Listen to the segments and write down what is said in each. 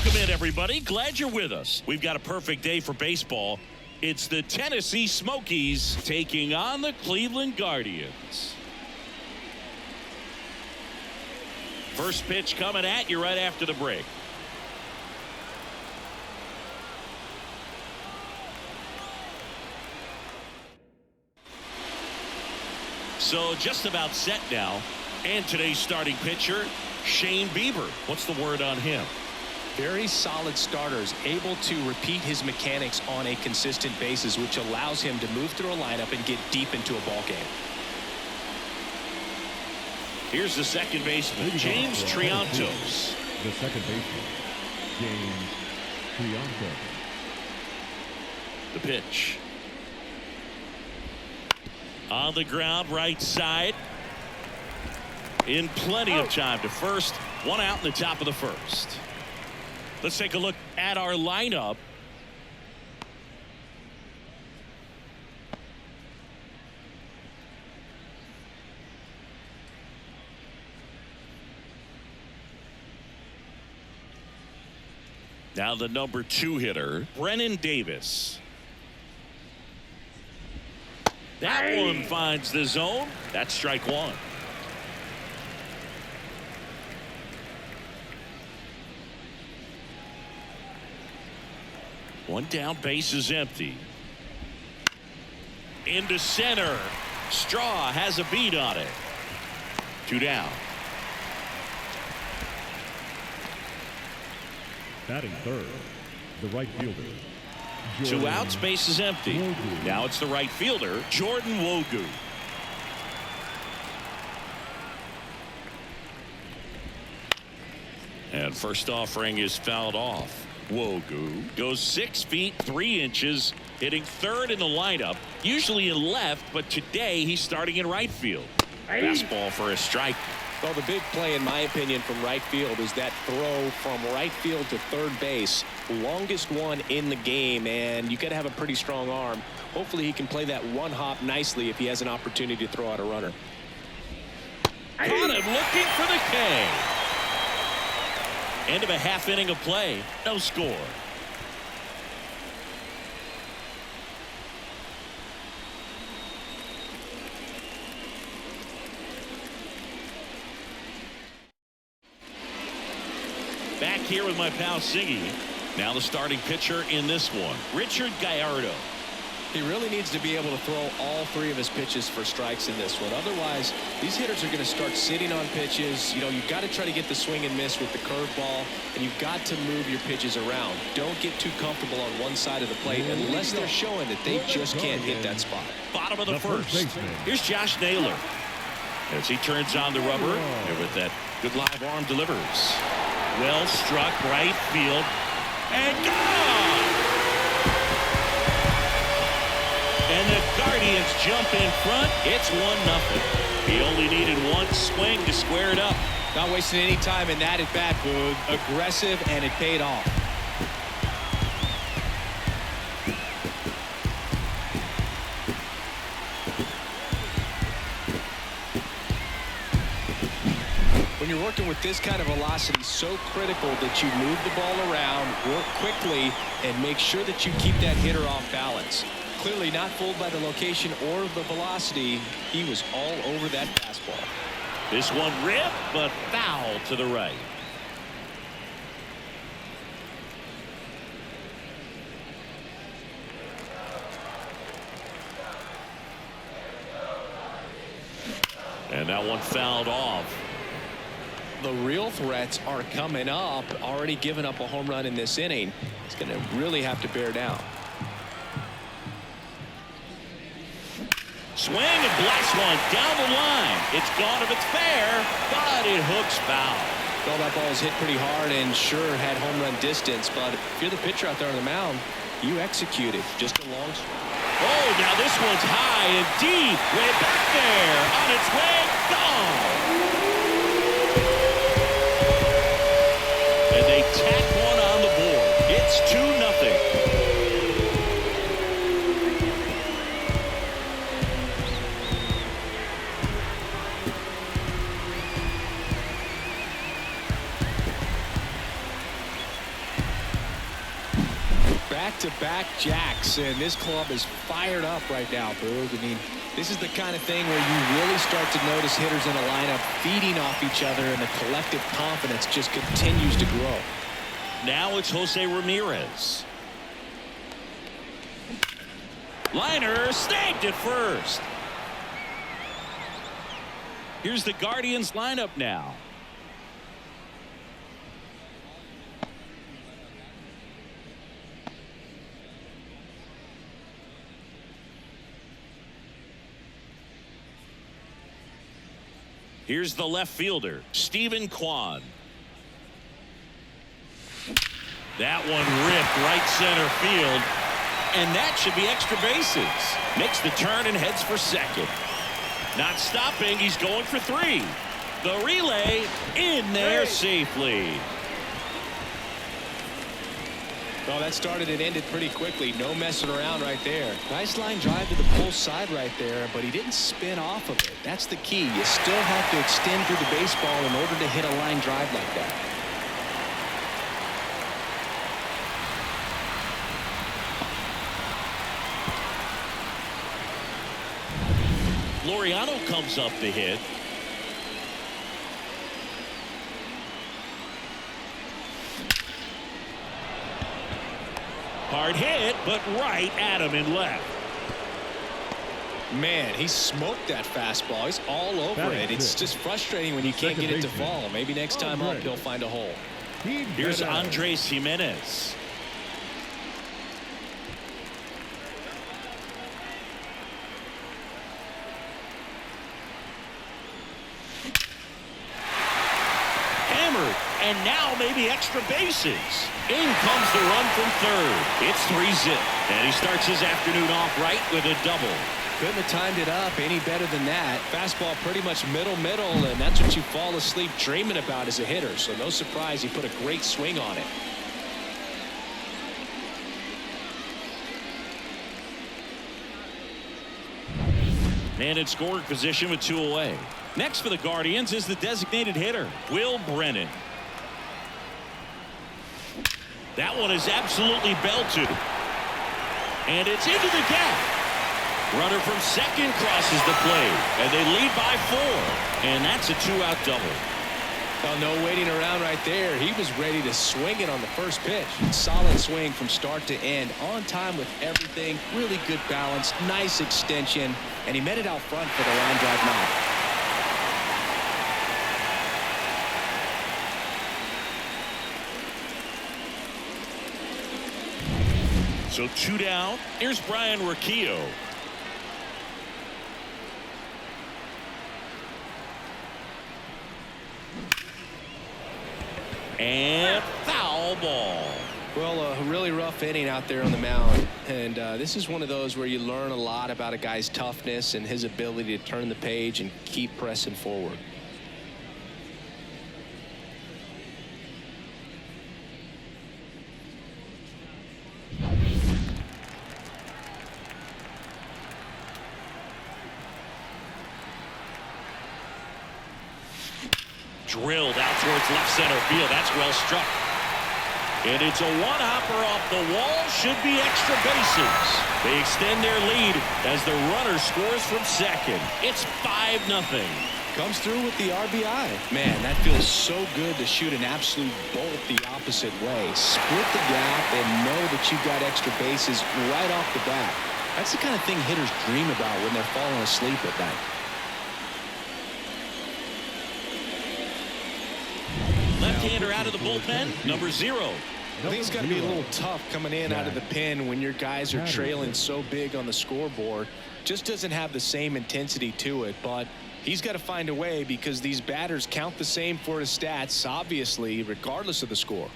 Welcome in, everybody. Glad you're with us. We've got a perfect day for baseball. It's the Tennessee Smokies taking on the Cleveland Guardians. First pitch coming at you right after the break. So just about set now. And today's starting pitcher, Shane Bieber. What's the word on him? Very solid starters, able to repeat his mechanics on a consistent basis, which allows him to move through a lineup and get deep into a ball game. Here's the second baseman, James Triantos. The second baseman, James Triantos. The pitch. On the ground, right side. In plenty of time to first. One out in the top of the first. Let's take a look at our lineup. Now the number 2 hitter, Brennan Davis. That one finds the zone. That's strike one. One down, base is empty. Into center. Straw has a beat on it. 2 down. Batting third, the right fielder. 2 outs, base is empty. Now it's the right fielder, Jordan Wogu. And first offering is fouled off. Wogu goes 6 feet 3 inches, hitting third in the lineup, usually in left, but today he's starting in right field. Fastball for a strike. Well, the big play, in my opinion, from right field is that throw from right field to third base. Longest one in the game, and you got to have a pretty strong arm. Hopefully he can play that one hop nicely if he has an opportunity to throw out a runner. Caught him looking for the K. End of a half inning of play. No score. Back here with my pal Siggy. Now the starting pitcher in this one, Richard Gallardo. He really needs to be able to throw all 3 of his pitches for strikes in this one. Otherwise, these hitters are going to start sitting on pitches. You know, you've got to try to get the swing and miss with the curveball, and you've got to move your pitches around. Don't get too comfortable on one side of the plate unless they're showing that they just can't hit that spot. Bottom of the first. Here's Josh Naylor as he turns on the rubber and with that good live arm delivers. Well struck right field and gone. And the Guardians jump in front. It's 1-0. He only needed one swing to square it up. Not wasting any time in that at bat, Boog. Aggressive, and it paid off. When you're working with this kind of velocity, so critical that you move the ball around, work quickly, and make sure that you keep that hitter off balance. Clearly not fooled by the location or the velocity. He was all over that fastball. This one ripped, but foul to the right. And that one fouled off. The real threats are coming up. Already given up a home run in this inning. He's going to really have to bear down. Swing and blast one down the line. It's gone if it's fair, but it hooks foul. Well, that ball was hit pretty hard and sure had home run distance, but if you're the pitcher out there on the mound, you execute it. Just a long. Oh, now this one's high and deep. Way back there. On its way, gone. And they tack one on the board. It's 2-0. back-to-back jacks, and this club is fired up right now, Boog. I mean, this is the kind of thing where you really start to notice hitters in a lineup feeding off each other, and the collective confidence just continues to grow. Now it's Jose Ramirez. Liner snagged at first. Here's the Guardians lineup now. Here's the left fielder, Stephen Kwan. That one ripped right center field, and that should be extra bases. Makes the turn and heads for second. Not stopping, he's going for 3. The relay in there safely. Well, that started and ended pretty quickly. No messing around right there. Nice line drive to the pull side right there, but he didn't spin off of it. That's the key. You still have to extend through the baseball in order to hit a line drive like that. Laureano comes up to hit. Hard hit, but right at him and left. Man, he smoked that fastball. He's all over it. It's just frustrating when you can't get it to fall. Maybe next time up he'll find a hole. Here's Andres Jimenez. Hammered, and now maybe extra bases. In comes the run from third. It's 3-zip, and he starts his afternoon off right with a double. Couldn't have timed it up any better than that. Fastball pretty much middle, and that's what you fall asleep dreaming about as a hitter. So no surprise he put a great swing on it. Man in scoring position with 2 away. Next for the Guardians is the designated hitter, Will Brennan. That one is absolutely belted. And it's into the gap. Runner from second crosses the plate, and they lead by 4. And that's a 2-out double. Well, no waiting around right there. He was ready to swing it on the first pitch. Solid swing from start to end. On time with everything. Really good balance. Nice extension. And he met it out front for the line drive knock. So 2 down. Here's Brian Riccio. And foul ball. Well, a really rough inning out there on the mound. And this is one of those where you learn a lot about a guy's toughness and his ability to turn the page and keep pressing forward. Drilled out towards left center field. That's well struck. And it's a one-hopper off the wall. Should be extra bases. They extend their lead as the runner scores from second. It's 5-0. Comes through with the RBI. Man, that feels so good to shoot an absolute bolt the opposite way. Split the gap and know that you've got extra bases right off the bat. That's the kind of thing hitters dream about when they're falling asleep at night. Left-hander out of the bullpen, number 0. I think it's got to be a little tough coming in out of the pen when your guys are trailing so big on the scoreboard. Just doesn't have the same intensity to it, but he's got to find a way because these batters count the same for his stats, obviously, regardless of the score.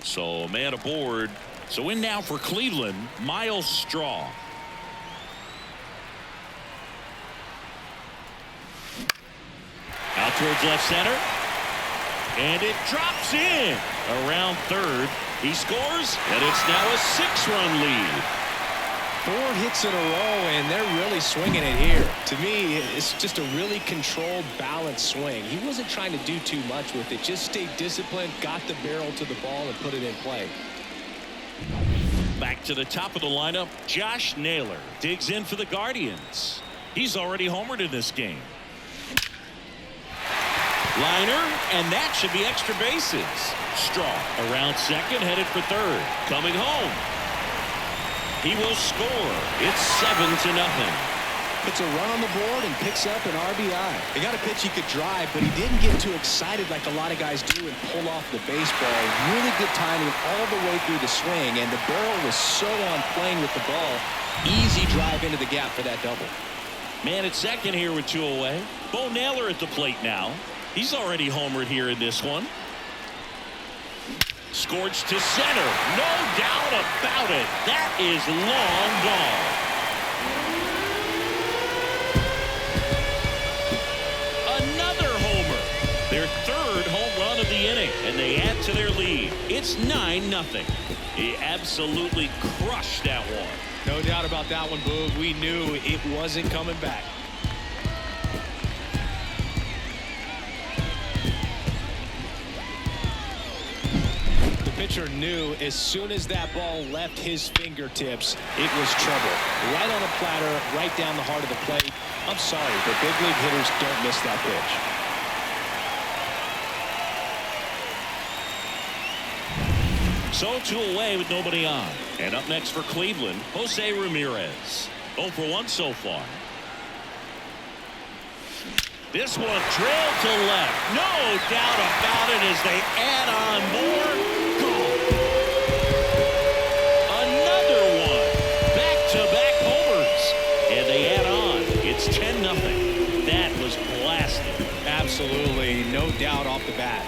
So man aboard. So in now for Cleveland, Miles Straw. Out towards left center. And it drops in around third. He scores, and it's now a 6-run lead. 4 hits in a row, and they're really swinging it here. To me, it's just a really controlled, balanced swing. He wasn't trying to do too much with it. Just stayed disciplined, got the barrel to the ball, and put it in play. Back to the top of the lineup, Josh Naylor digs in for the Guardians. He's already homered in this game. Liner, and that should be extra bases. Straw around second, headed for third. Coming home. He will score. It's 7-0. Puts a run on the board and picks up an RBI. He got a pitch he could drive, but he didn't get too excited like a lot of guys do and pull off the baseball. Really good timing all the way through the swing, and the barrel was so on playing with the ball. Easy drive into the gap for that double. Man at second here with 2 away. Bo Naylor at the plate now. He's already homered here in this one. Scorched to center. No doubt about it. That is long gone. Another homer. Their third home run of the inning, and they add to their lead. It's 9-0. He absolutely crushed that one. No doubt about that one, Boog. We knew it wasn't coming back. Pitcher knew as soon as that ball left his fingertips, it was trouble. Right on the platter, right down the heart of the plate. I'm sorry, but big league hitters don't miss that pitch. So 2 away with nobody on. And up next for Cleveland, Jose Ramirez. 0 for 1 so far. This one trailed to left. No doubt about it as they add on more. Back-to-back homers, and they add on. It's 10-0. That was blasted. Absolutely, no doubt off the bat.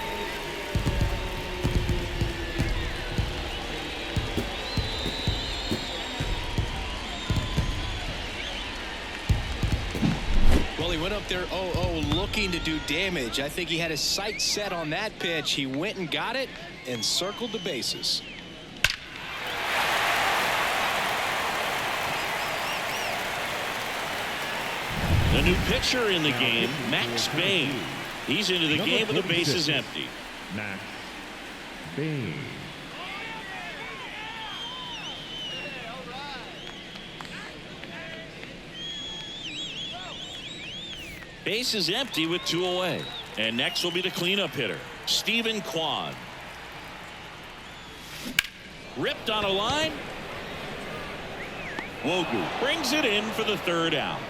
Well, he went up there 0-0 looking to do damage. I think he had his sights set on that pitch. He went and got it and circled the bases. The new pitcher in the game, Max Bain. He's into the game with the bases empty. Max Bain. Base is empty with 2 away. And next will be the cleanup hitter, Stephen Kwan. Ripped on a line. Wogu brings it in for the 3rd out.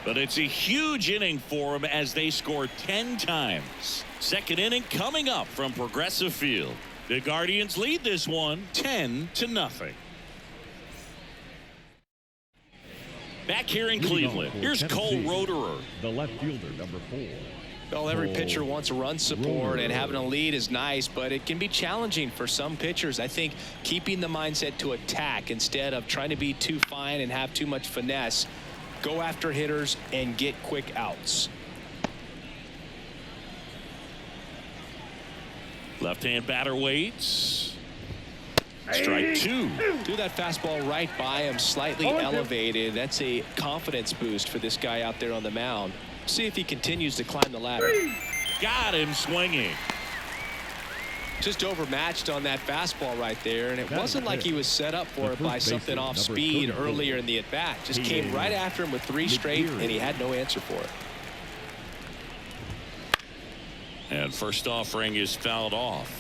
But it's a huge inning for him as they score 10 times. Second inning coming up from Progressive Field. The Guardians lead this one 10-0. Back here in Cleveland, here's Cole Roederer. The left fielder, number 4. Well, every pitcher wants run support, and having a lead is nice, but it can be challenging for some pitchers. I think keeping the mindset to attack instead of trying to be too fine and have too much finesse. Go after hitters and get quick outs. Left-hand batter waits. Strike 2. Threw that fastball right by him, slightly elevated. That's a confidence boost for this guy out there on the mound. See if he continues to climb the ladder. Got him swinging. Just overmatched on that fastball right there, and it wasn't like he was set up for it by something off speed earlier in the at-bat. Just came right after him with 3 straight, and he had no answer for it. And first offering is fouled off.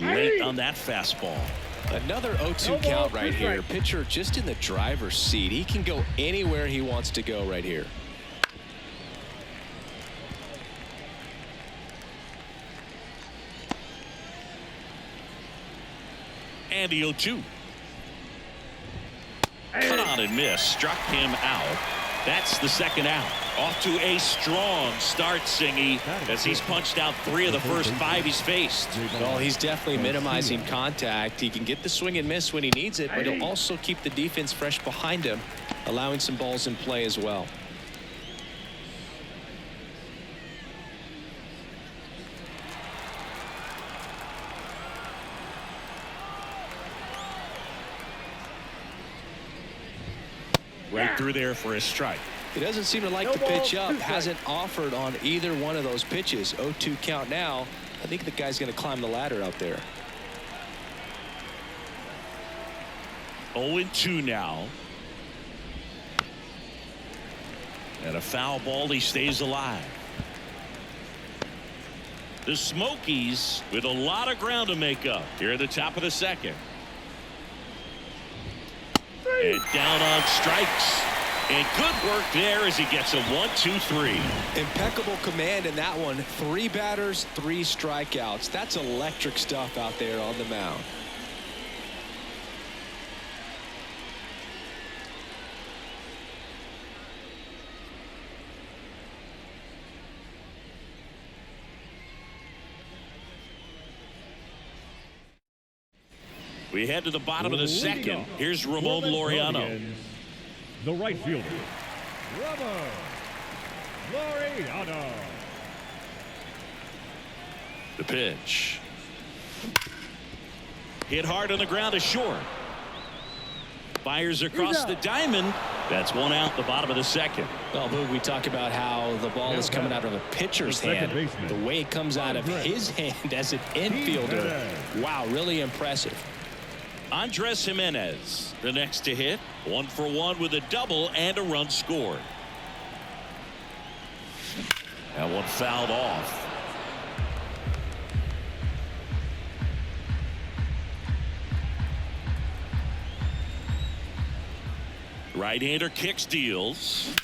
Late on that fastball. Another 0-2 count right here. Pitcher just in the driver's seat. He can go anywhere he wants to go right here. And the 0-2. Cut on and miss. Struck him out. That's the 2nd out. Off to a strong start, Singy, as he's punched out 3 of the first 5 he's faced. Well, he's definitely minimizing contact. He can get the swing and miss when he needs it, but he'll also keep the defense fresh behind him, allowing some balls in play as well. through there for a strike. He doesn't seem to like the pitch up. Hasn't offered on either one of those pitches. 0-2 count now. I think the guy's going to climb the ladder out there. 0-2 now. And a foul ball. He stays alive. The Smokies with a lot of ground to make up here at the top of the second. And down on strikes. And good work there as he gets a 1-2-3. Impeccable command in that one. 3 batters, 3 strikeouts. That's electric stuff out there on the mound. We head to the bottom of the second. Here's Ramon Laureano. The right fielder, Ramon Laureano. The pitch. Hit hard on the ground to short. Fires across the diamond. That's one out the bottom of the second. Well, Boog, we talk about how the ball is coming out of a pitcher's hand. The way it comes out of his hand as an infielder. Wow, really impressive. Andres Jimenez, the next to hit. 1 for 1 with a double and a run scored. That one fouled off. Right-hander kicks, deals.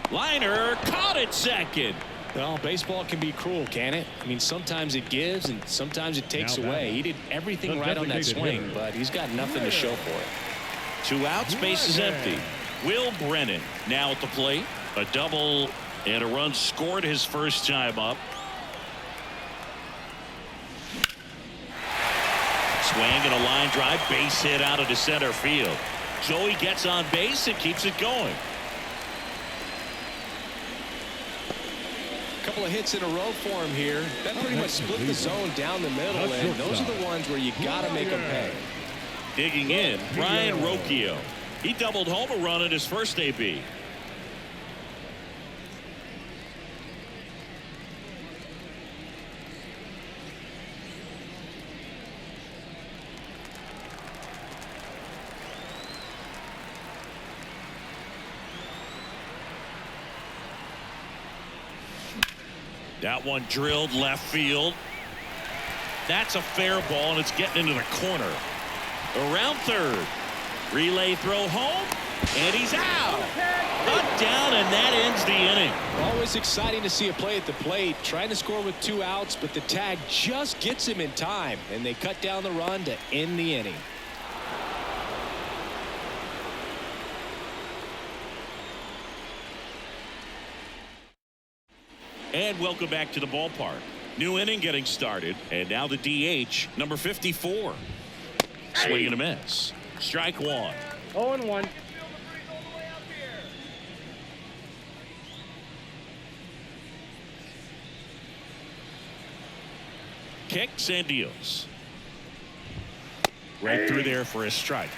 Liner caught at second. Well, baseball can be cruel, can it? I mean, sometimes it gives and sometimes it takes away. He did everything right on that swing, but he's got nothing to show for it. 2 outs, base is empty. Will Brennan now at the plate. A double and a run scored his first time up. Swing and a line drive, base hit out into center field. Joey gets on base and keeps it going. Couple of hits in a row for him here. That pretty much split the zone down the middle, and those are the ones where you got to make them pay. Digging in, Brian Rocchio. He doubled home a run at his first AB. That one drilled left field. That's a fair ball, and it's getting into the corner. Around third. Relay throw home, and he's out. Cut down, and that ends the inning. Always exciting to see a play at the plate. Trying to score with 2 outs, but the tag just gets him in time, and they cut down the run to end the inning. And welcome back to the ballpark. New inning getting started. And now the DH, number 54. Swing and a miss. Strike 1. 0-1. Kicks and deals. Right through there for a strike.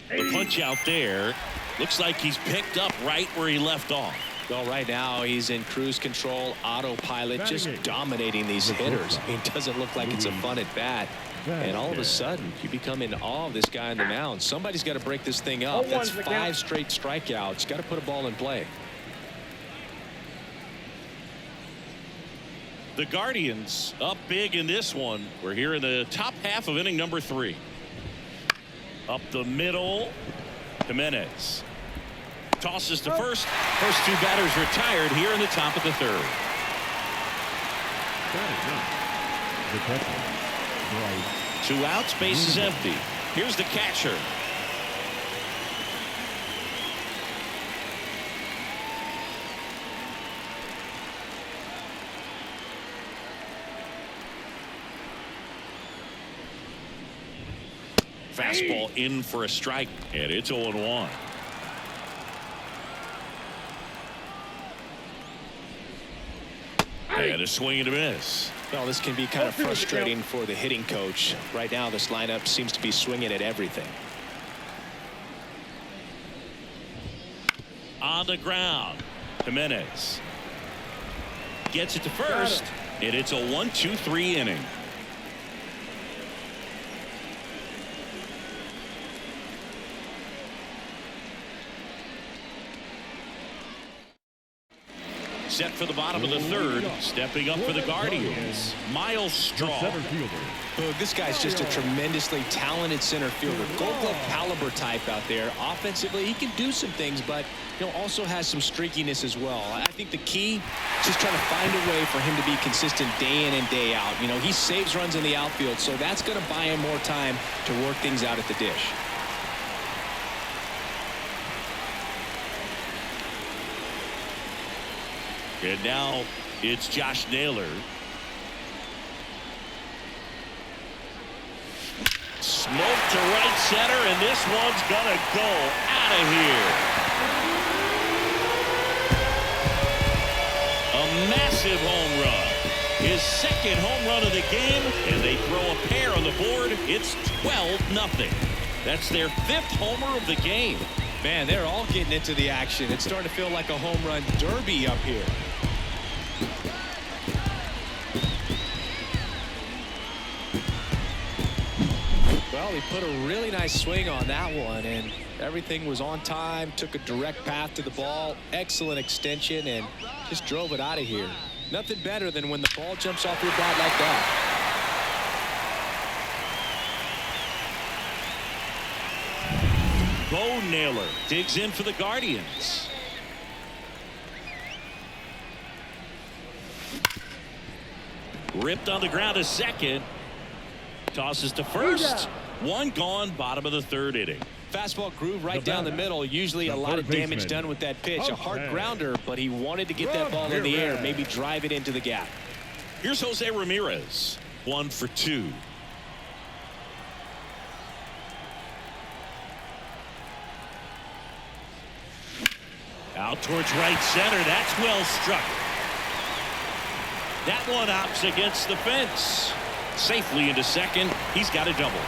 The punch out there. Looks like he's picked up right where he left off. Well, right now he's in cruise control, autopilot, just dominating these hitters. It doesn't look like it's a fun at bat. And all of a sudden, you become in awe of this guy on the mound. Somebody's got to break this thing up. That's 5 straight strikeouts. Got to put a ball in play. The Guardians up big in this one. We're here in the top half of inning number 3. Up the middle. Jimenez tosses to first. First 2 batters retired here in the top of the 3rd. The catcher, right. 2 outs, base is empty. Here's the catcher. Fastball in for a strike, and it's 0-1. And a swing and a miss. Well, this can be kind of frustrating for the hitting coach. Right now, this lineup seems to be swinging at everything. On the ground, Jimenez gets it to first, and it's a 1-2-3 inning. Set for the bottom of the third, stepping up for the Guardians, Miles Straw. Boog, this guy's just a tremendously talented center fielder. Gold Glove caliber type out there. Offensively, he can do some things, but also has some streakiness as well. I think the key is just trying to find a way for him to be consistent day in and day out. He saves runs in the outfield, so that's going to buy him more time to work things out at the dish. And now it's Josh Naylor. Smoke to right center, and this one's gonna go out of here. A massive home run. His second home run of the game, and they throw a pair on the board. It's 12-0. That's their fifth homer of the game. Man, they're all getting into the action. It's starting to feel like a home run derby up here. Well, he put a really nice swing on that one, and everything was on time. Took a direct path to the ball. Excellent extension, and just drove it out of here. Nothing better than when the ball jumps off your bat like that. Bo Naylor digs in for the Guardians. Ripped on the ground to second. Tosses to first. One gone, bottom of the third inning. Fastball groove right down the middle. Usually a lot of damage done with that pitch. A hard grounder, but he wanted to get that ball in the air, maybe drive it into the gap. Here's Jose Ramirez. 1 for 2. Out towards right center. That's well struck. That one hops against the fence. Safely into second. He's got a double.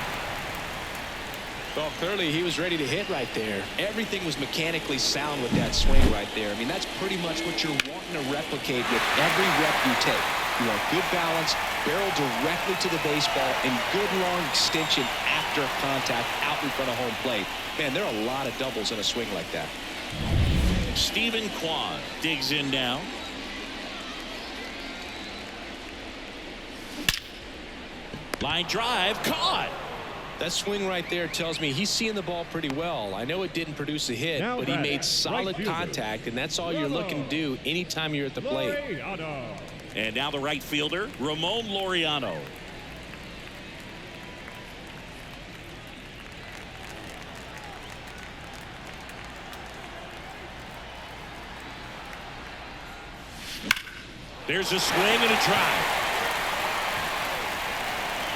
Well, clearly he was ready to hit right there. Everything was mechanically sound with that swing right there. I mean, that's pretty much what you're wanting to replicate with every rep you take. You want good balance, barrel directly to the baseball, and good long extension after contact out in front of home plate. Man, there are a lot of doubles in a swing like that. Stephen Kwan digs in now. Line drive, caught. That swing right there tells me he's seeing the ball pretty well. I know it didn't produce a hit, but he made solid contact, and that's all you're looking to do anytime you're at the plate. And now the right fielder, Ramon Laureano. There's a swing and a drive.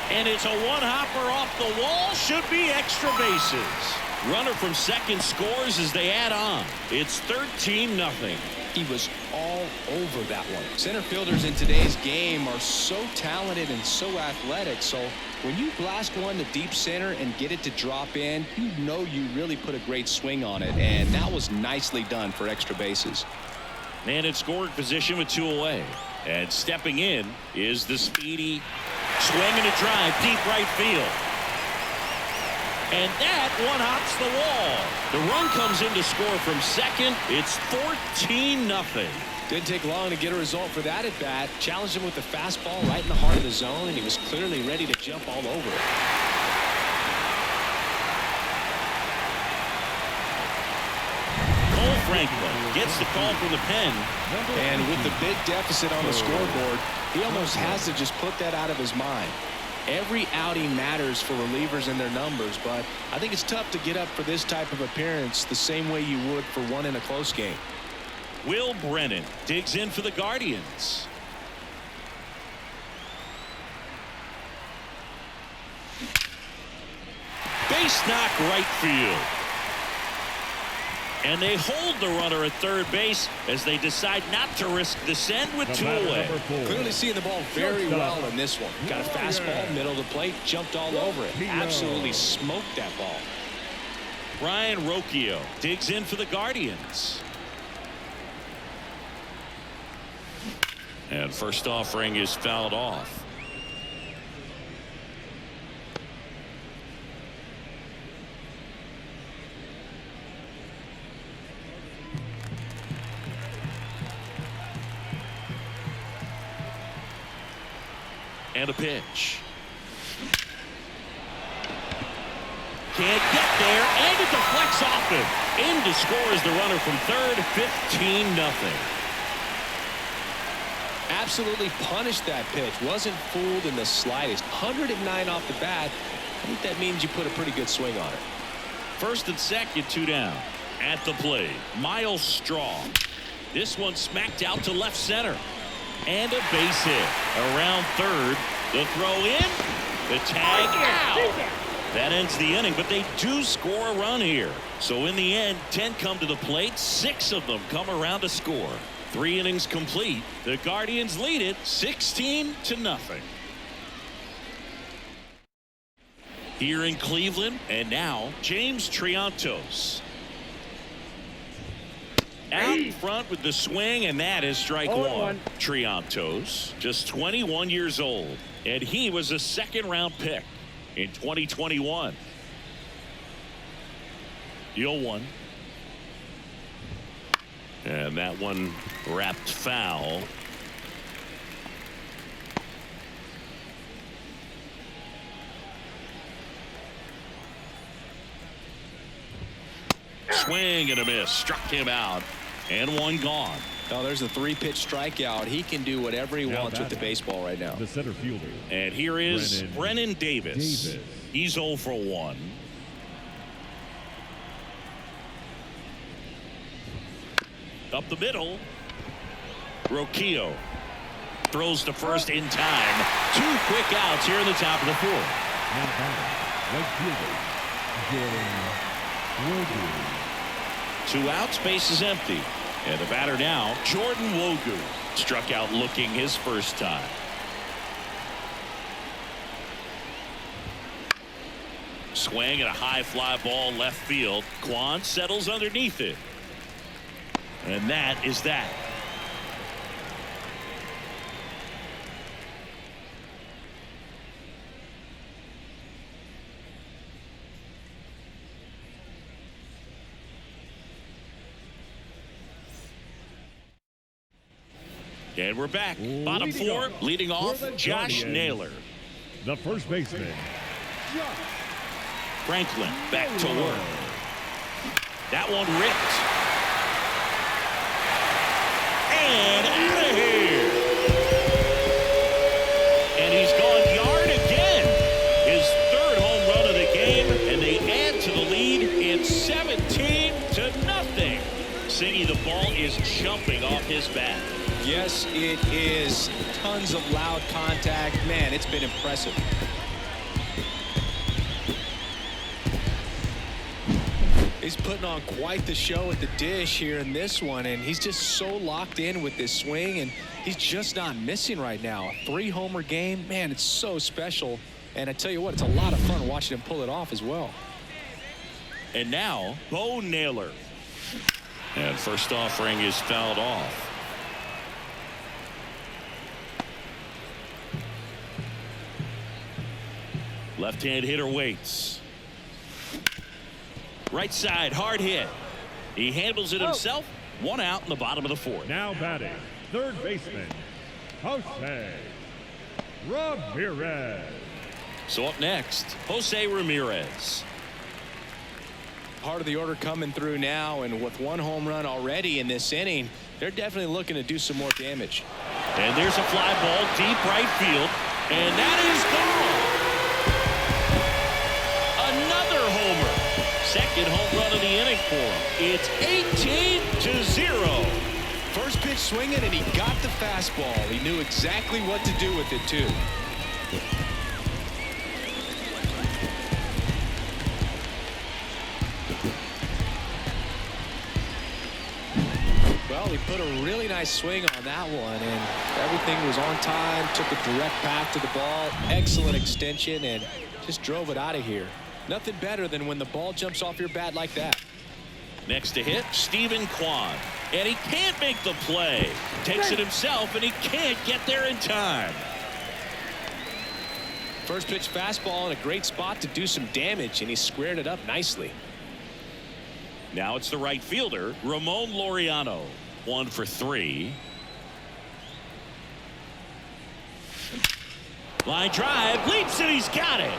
And it's a one-hopper off the wall. Should be extra bases. Runner from second scores as they add on. It's 13-0. He was all over that one. Center fielders in today's game are so talented and so athletic. So when you blast one to deep center and get it to drop in, you know you really put a great swing on it. And that was nicely done for extra bases. Man in scoring position with 2 away. And stepping in is the speedy swing and a drive deep right field. And that one hops the wall. The run comes in to score from second. It's 14-0. Didn't take long to get a result for that at bat. Challenged him with the fastball right in the heart of the zone, and he was clearly ready to jump all over it. Franklin gets the call from the pen. And with the big deficit on the scoreboard, he almost has to just put that out of his mind. Every outing matters for relievers and their numbers, but I think it's tough to get up for this type of appearance the same way you would for one in a close game. Will Brennan digs in for the Guardians. Base knock right field. And they hold the runner at third base as they decide not to risk the send with two away. Clearly seeing the ball very well in this one. Got a fastball, middle of the plate, jumped all over it. Absolutely smoked that ball. Ryan Rocchio digs in for the Guardians. And first offering is fouled off. And a pitch. Can't get there, and it deflects off him. In to score is the runner from third, 15-0. Absolutely punished that pitch. Wasn't fooled in the slightest. 109 off the bat. I think that means you put a pretty good swing on it. First and second, two down. At the plate, Miles Straw. This one smacked out to left center. And a base hit. Around third, the throw in, the tag out. That ends the inning, but they do score a run here. So in the end, 10 come to the plate, 6 of them come around to score. 3 innings complete. The Guardians lead it 16-0. Here in Cleveland, and now James Triantos. Out in front with the swing, and that is strike one. Triantos, just 21 years old, and he was a second-round pick in 2021. 0-1. And that one wrapped foul. Swing and a miss. Struck him out. And one gone. Oh, there's a 3-pitch strikeout. He can do whatever he wants with the baseball right now. The center fielder. And here is Brennan Davis. He's 0 for 1. Up the middle. Rocchio throws to first in time. 2 quick outs here in the top of the 4th. Now batting, right fielder, Jordan Wogu. 2 outs, base is empty. And the batter now, Jordan Wogu. Struck out looking his first time. Swing and a high fly ball left field. Kwan settles underneath it. And that is that. And we're back. Bottom 4, leading off, Josh Naylor. The first baseman, Franklin back to work. That one ripped. And out of here. And he's gone yard again. His 3rd home run of the game, and they add to the lead. It's 17-0. Singy, the ball is jumping off his bat. Yes, it is. Tons of loud contact. Man, it's been impressive. He's putting on quite the show at the dish here in this one, and he's just so locked in with this swing, and he's just not missing right now. A 3-homer game, man, it's so special. And I tell you what, it's a lot of fun watching him pull it off as well. And now, Bo Naylor. And first offering is fouled off. Left-hand hitter waits. Right side, hard hit. He handles it himself. 1 out in the bottom of the 4th. now batting, third baseman, Jose Ramirez. So up next, Jose Ramirez. Part of the order coming through now, and with 1 home run already in this inning, they're definitely looking to do some more damage. And there's a fly ball deep right field, and that is gone. Another homer. 2nd home run of the inning for him. It's 18-0. First pitch swinging, and he got the fastball. He knew exactly what to do with it, too. He put a really nice swing on that one, and everything was on time, took a direct path to the ball, excellent extension, and just drove it out of here. Nothing better than when the ball jumps off your bat like that. Next to hit, Stephen Kwan. And he can't make the play. Takes it himself, and he can't get there in time. First pitch fastball in a great spot to do some damage, and he squared it up nicely. Now it's the right fielder, Ramon Laureano. 1 for 3. Line drive, leaps, and he's got it.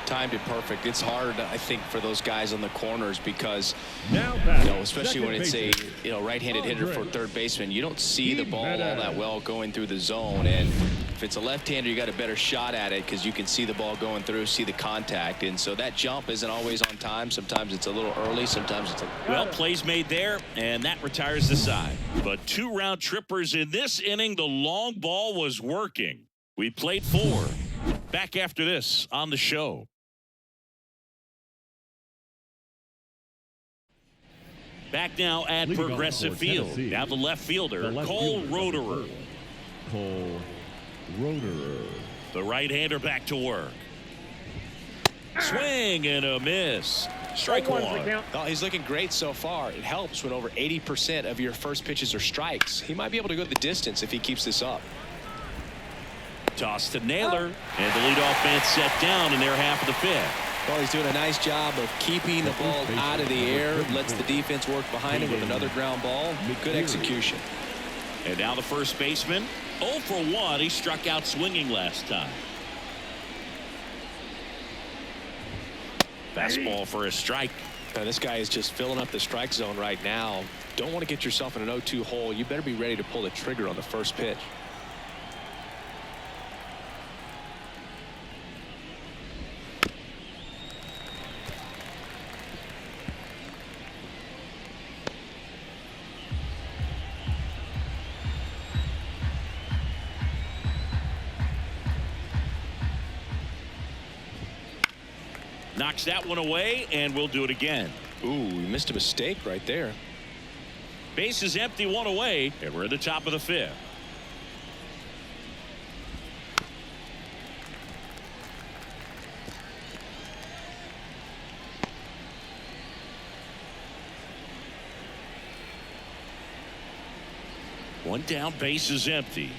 Timed it perfect. It's hard, I think, for those guys on the corners because, Now especially when it's a right-handed hitter for third baseman, you don't see the ball all that well going through the zone. And if it's a left-hander, you got a better shot at it because you can see the ball going through, see the contact. And so that jump isn't always on time. Sometimes it's a little early. Sometimes it's well, plays made there, and that retires the side. But 2 round trippers in this inning. The long ball was working. We played 4. Back after this on the show. Back now at Progressive Field. Now the left fielder, Cole Roederer. Cole Roederer. The right-hander back to work. Swing and a miss. Strike 1. Oh, he's looking great so far. It helps when over 80% of your first pitches are strikes. He might be able to go the distance if he keeps this up. Toss to Naylor, and the leadoff man set down in their half of the 5th. Well, he's doing a nice job of keeping the ball out of the air, lets the defense work behind him with another ground ball. Good execution. And now the first baseman, 0 for 1. He struck out swinging last time. Fastball for a strike. Now, this guy is just filling up the strike zone right now. Don't want to get yourself in an 0-2 hole. You better be ready to pull the trigger on the first pitch. Knocks that one away, and we'll do it again. Ooh, he missed a mistake right there. Base is empty, 1 away, and we're at the top of the 5th. One down, base is empty.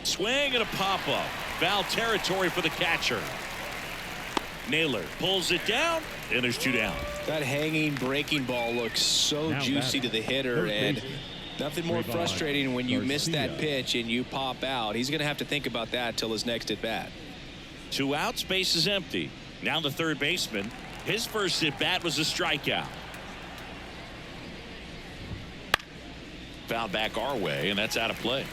Swing and a pop-up. Foul territory for the catcher. Naylor pulls it down, and there's 2 down. That hanging breaking ball looks so juicy to the hitter, and nothing more frustrating when you miss that pitch and you pop out. He's going to have to think about that till his next at bat. 2 outs, base is empty. Now the third baseman. His first at bat was a strikeout. Foul back our way, and that's out of play.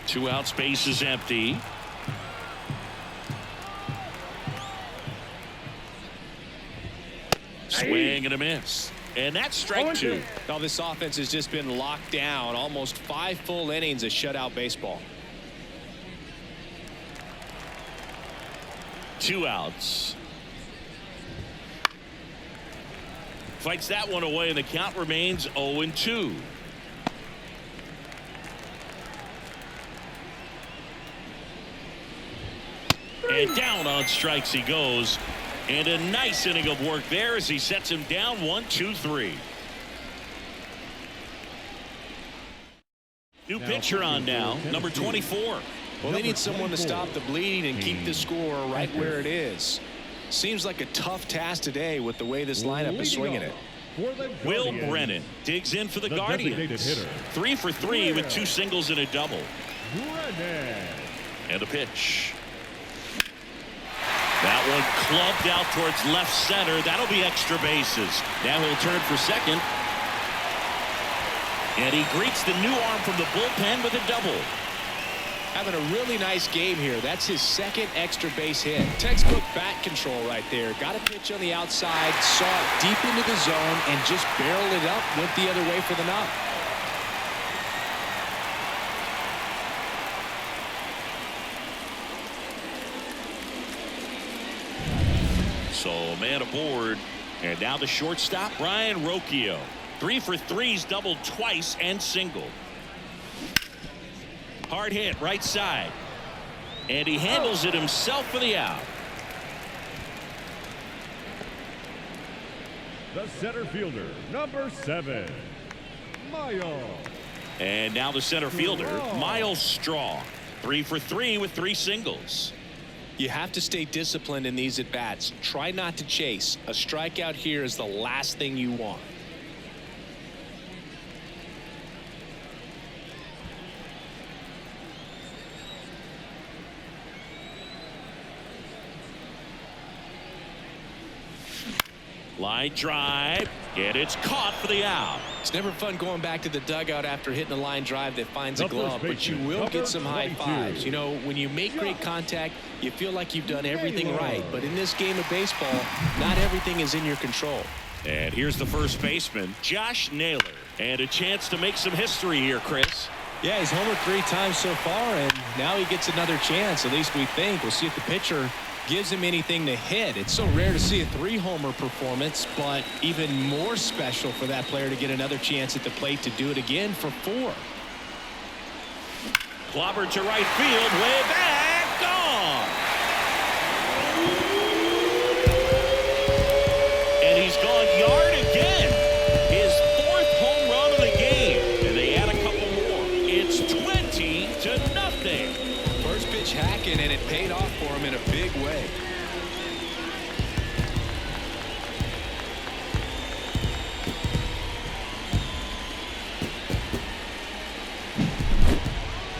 2 outs, base is empty. Swing and a miss. And that's strike 2. Now this offense has just been locked down. Almost 5 full innings of shutout baseball. 2 outs. Fights that one away, and the count remains 0-2. And down on strikes he goes. And a nice inning of work there as he sets him down 1-2-3. New pitcher on now, number 24. Well, they need someone to stop the bleeding and keep the score right where it is. Seems like a tough task today with the way this lineup is swinging it. Will Brennan digs in for the Guardians. 3 for 3 with 2 singles and a double. And a pitch. That one clubbed out towards left center. That'll be extra bases. Now he'll turn for second. And he greets the new arm from the bullpen with a double. Having a really nice game here. That's his second extra base hit. Textbook bat control right there. Got a pitch on the outside, saw it deep into the zone, and just barreled it up, went the other way for the knock. So man aboard And now the shortstop, Ryan Rocchio. 3 for 3's doubled twice and singled. Hard hit right side. And he handles it himself for the out. The center fielder, number 7, Miles. And now the center fielder, Miles Straw. 3 for 3 with 3 singles. You have to stay disciplined in these at-bats. Try not to chase. A strikeout here is the last thing you want. Line drive, and it's caught for the out. It's never fun going back to the dugout after hitting a line drive that finds a glove, but you will get some high fives. You know, when you make great contact, you feel like you've done everything right. But in this game of baseball, not everything is in your control. And here's the first baseman, Josh Naylor. And a chance to make some history here, Chris. Yeah, he's homered 3 times so far, and now he gets another chance, at least we think. We'll see if the pitcher gives him anything to hit. It's so rare to see a 3-homer performance, but even more special for that player to get another chance at the plate to do it again for 4. Clobbered to right field, way back, gone. And he's gone yard again. His 4th home run of the game. And they add a couple more. It's 20-0. First pitch hacking, and it paid off for him in a big way.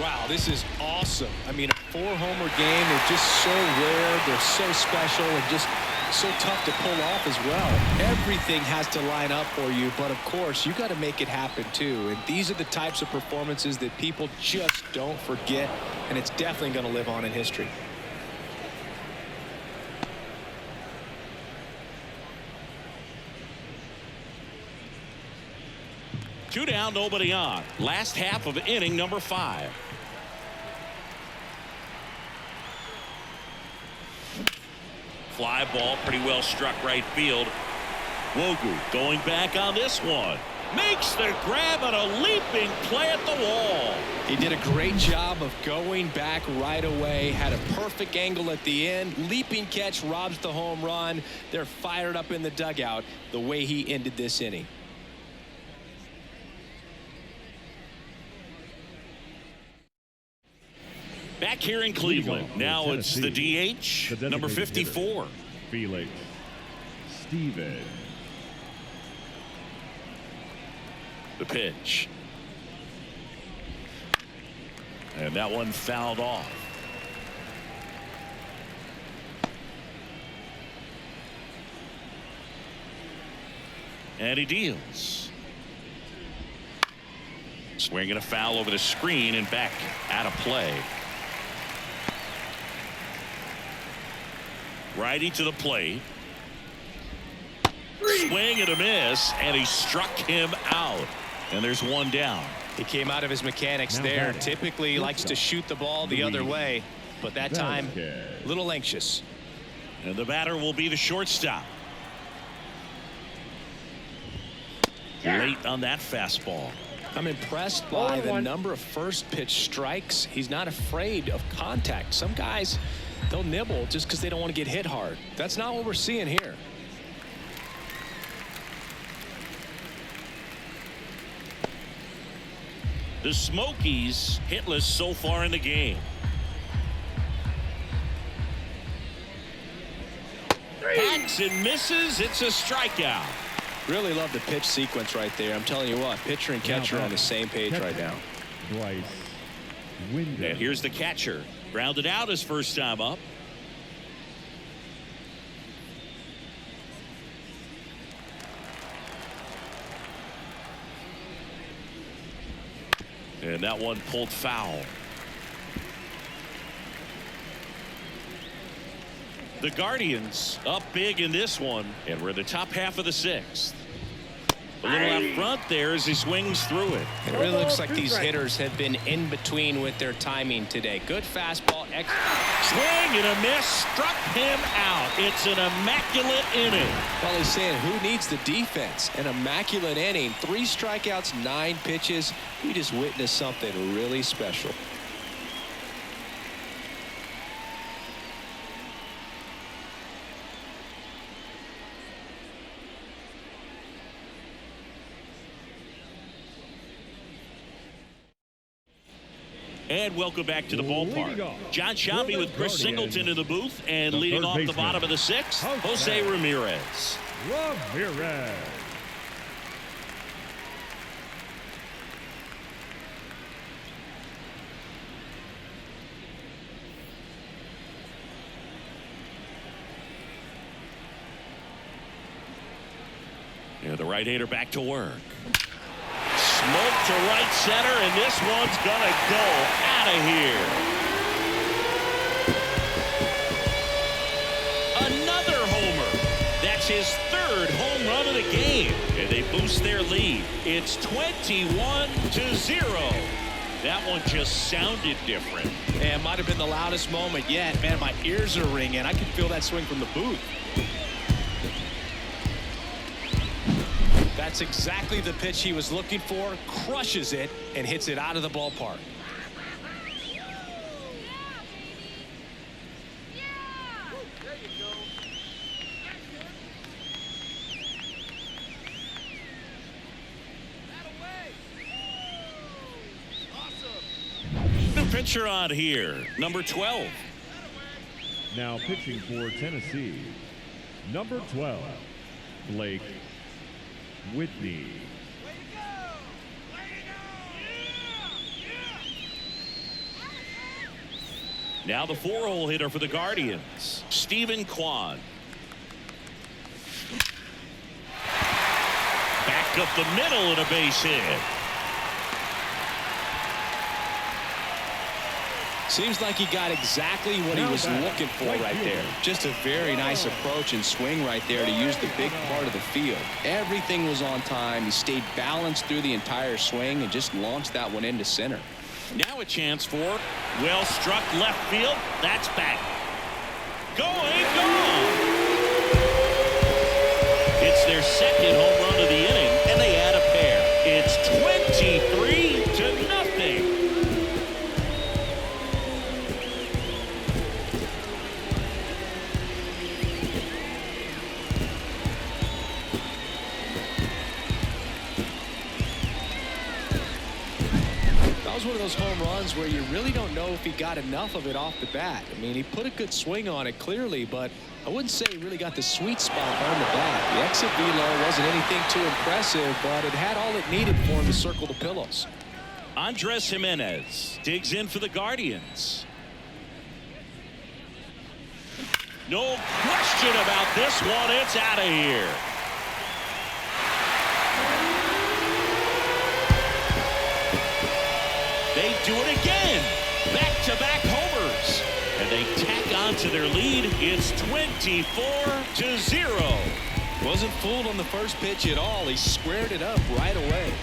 Wow, this is awesome. I mean, a 4-homer game. They're just so rare. They're so special and just so tough to pull off as well. Everything has to line up for you, but of course, you got to make it happen too. And these are the types of performances that people just don't forget, and it's definitely going to live on in history. Two down, nobody on. Last half of inning number 5. Fly ball, pretty well struck right field. Wogu going back on this one. Makes the grab on a leaping play at the wall. He did a great job of going back right away. Had a perfect angle at the end. Leaping catch robs the home run. They're fired up in the dugout the way he ended this inning. Back here in Cleveland. Now it's the DH, number 54. Felix Steven. The pitch. And that one fouled off. And he deals. Swinging a foul over the screen and back out of play. Righty to the plate. Swing and a miss, and he struck him out. And there's one down. He came out of his mechanics there. Typically he likes to shoot the ball the other way, but that time a little anxious. And the batter will be the shortstop. Late on that fastball. I'm impressed by the number of first pitch strikes. He's not afraid of contact. Some guys, they'll nibble just because they don't want to get hit hard. That's not what we're seeing here. The Smokies hitless so far in the game. Hacks and misses. It's a strikeout. Really love the pitch sequence right there. I'm telling you what, pitcher and catcher are on the same page right now. Bryce Window. And here's the catcher. Grounded out his first time up. And that one pulled foul. The Guardians up big in this one, and we're in the top half of the 6th. A little out front there as he swings through it. It really looks like these hitters have been in between with their timing today. Good fastball Swing and a miss, struck him out. It's an immaculate inning. Well, he's saying who needs the defense? An immaculate inning. 3 strikeouts, 9 pitches. We just witnessed something really special. And welcome back to the ballpark. John Shelby with Chris Singleton in the booth, and leading off the bottom of the 6th, Jose Ramirez. Yeah, the right-hander back to work. Smoke to right center, and this one's gonna go out of here. Another homer. That's his 3rd home run of the game, and they boost their lead. It's 21-0. That one just sounded different. And might have been the loudest moment yet. Man, my ears are ringing. I can feel that swing from the booth. That's exactly the pitch he was looking for. Crushes it and hits it out of the ballpark. New pitcher on here, number 12. Now pitching for Tennessee, number 12, Blake Whitney. Now the 4-hole hitter for the Guardians, Stephen Kwan. Back up the middle and a base hit. Seems like he got exactly what he was looking for right there. Just a very nice approach and swing right there to use the big part of the field. Everything was on time. He stayed balanced through the entire swing and just launched that one into center. Now a chance for well struck left field. That's back. Going, gone. It's their 2nd home run of the inning, and they add a pair. It's 23-0. That was one of those home runs where you really don't know if he got enough of it off the bat. I mean, he put a good swing on it clearly, but I wouldn't say he really got the sweet spot on the bat. The exit velo wasn't anything too impressive, but it had all it needed for him to circle the pillows. Andres Jimenez digs in for the Guardians. No question about this one. It's out of here. They do it again. Back-to-back homers. And they tack on to their lead. It's 24-0. Wasn't fooled on the first pitch at all. He squared it up right away.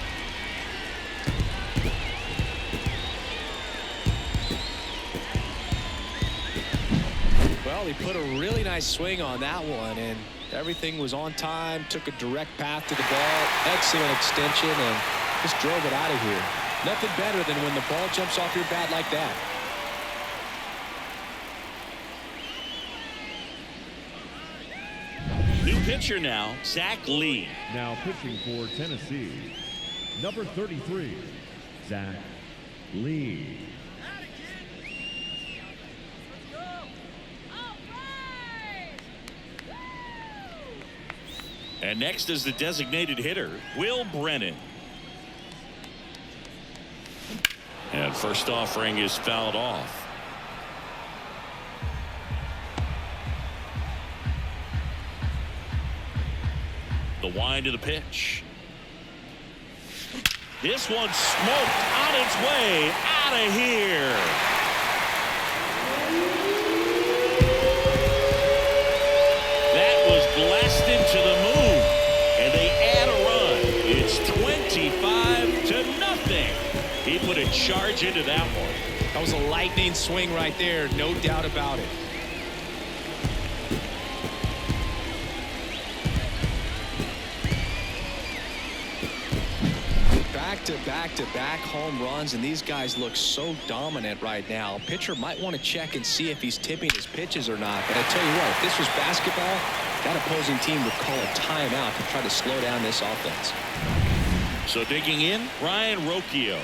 Well, he put a really nice swing on that one, and everything was on time. Took a direct path to the ball. Excellent extension, and just drove it out of here. Nothing better than when the ball jumps off your bat like that. New pitcher now, Zach Lee. Now pitching for Tennessee, number 33, Zach Lee. And next is the designated hitter, Will Brennan. And first offering is fouled off. The wind of the pitch. This one's smoked on its way out of here. That was blasted to the moon, and they add a run. It's 25-0. He put a charge into that one. That was a lightning swing right there, no doubt about it. Back-to-back-to-back home runs, and these guys look so dominant right now. Pitcher might want to check and see if he's tipping his pitches or not. But I tell you what, if this was basketball, that opposing team would call a timeout to try to slow down this offense. So digging in, Ryan Rocchio.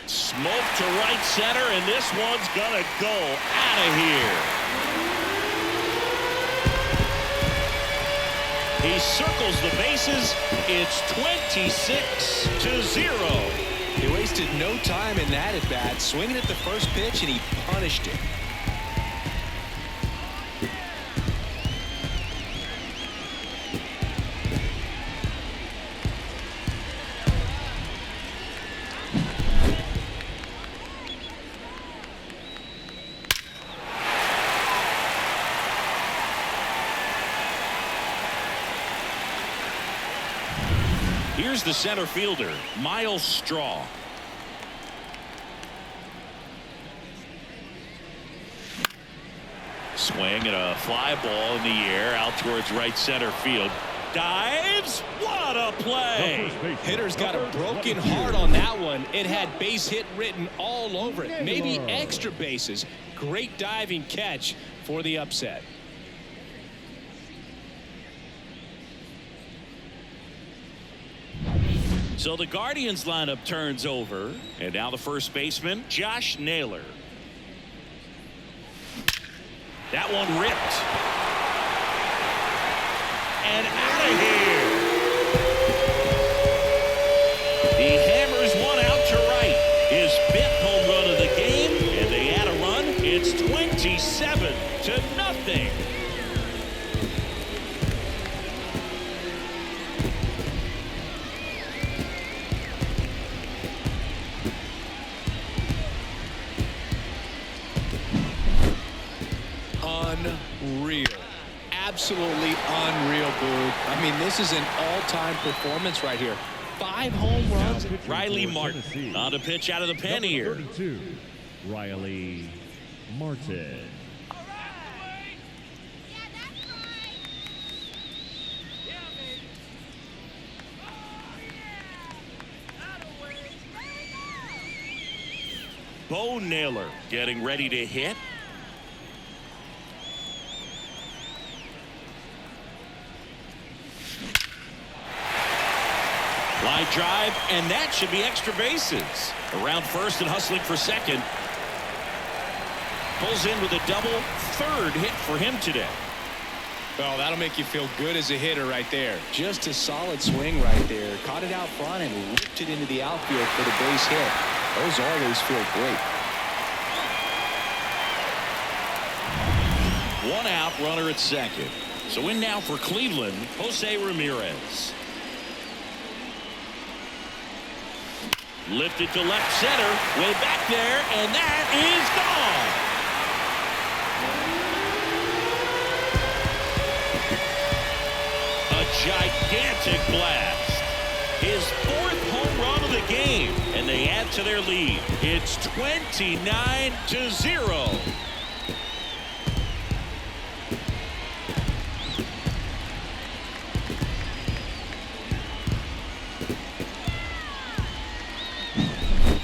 Smoke to right center, and this one's gonna go out of here. He circles the bases. It's 26-0. He wasted no time in that at bat, swinging at the first pitch, and he punished it. Here's the center fielder, Miles Straw. Swing and a fly ball in the air out towards right center field. Dives. What a play. Hitter's got a broken heart on that one. It had base hit written all over it. Maybe extra bases. Great diving catch for the upset. So the Guardians lineup turns over, and now the first baseman, Josh Naylor. That one ripped. And out of here. He hammers one out to right. His 5th home run of the game, and they add a run. It's 27-0. Unreal. Absolutely unreal, Boo. I mean, this is an all-time performance right here. 5 home runs. Riley Martin on a pitch out of the pen here. 32, Riley Martin. Bo Naylor getting ready to hit. Line drive, and that should be extra bases. Around first and hustling for second. Pulls in with a double, 3rd hit for him today. Well, that'll make you feel good as a hitter right there. Just a solid swing right there. Caught it out front and ripped it into the outfield for the base hit. Those always feel great. 1 out, runner at second. So in now for Cleveland, Jose Ramirez. Lifted to left center, way back there, and that is gone. A gigantic blast. His 4th home run of the game, and they add to their lead. It's 29-0.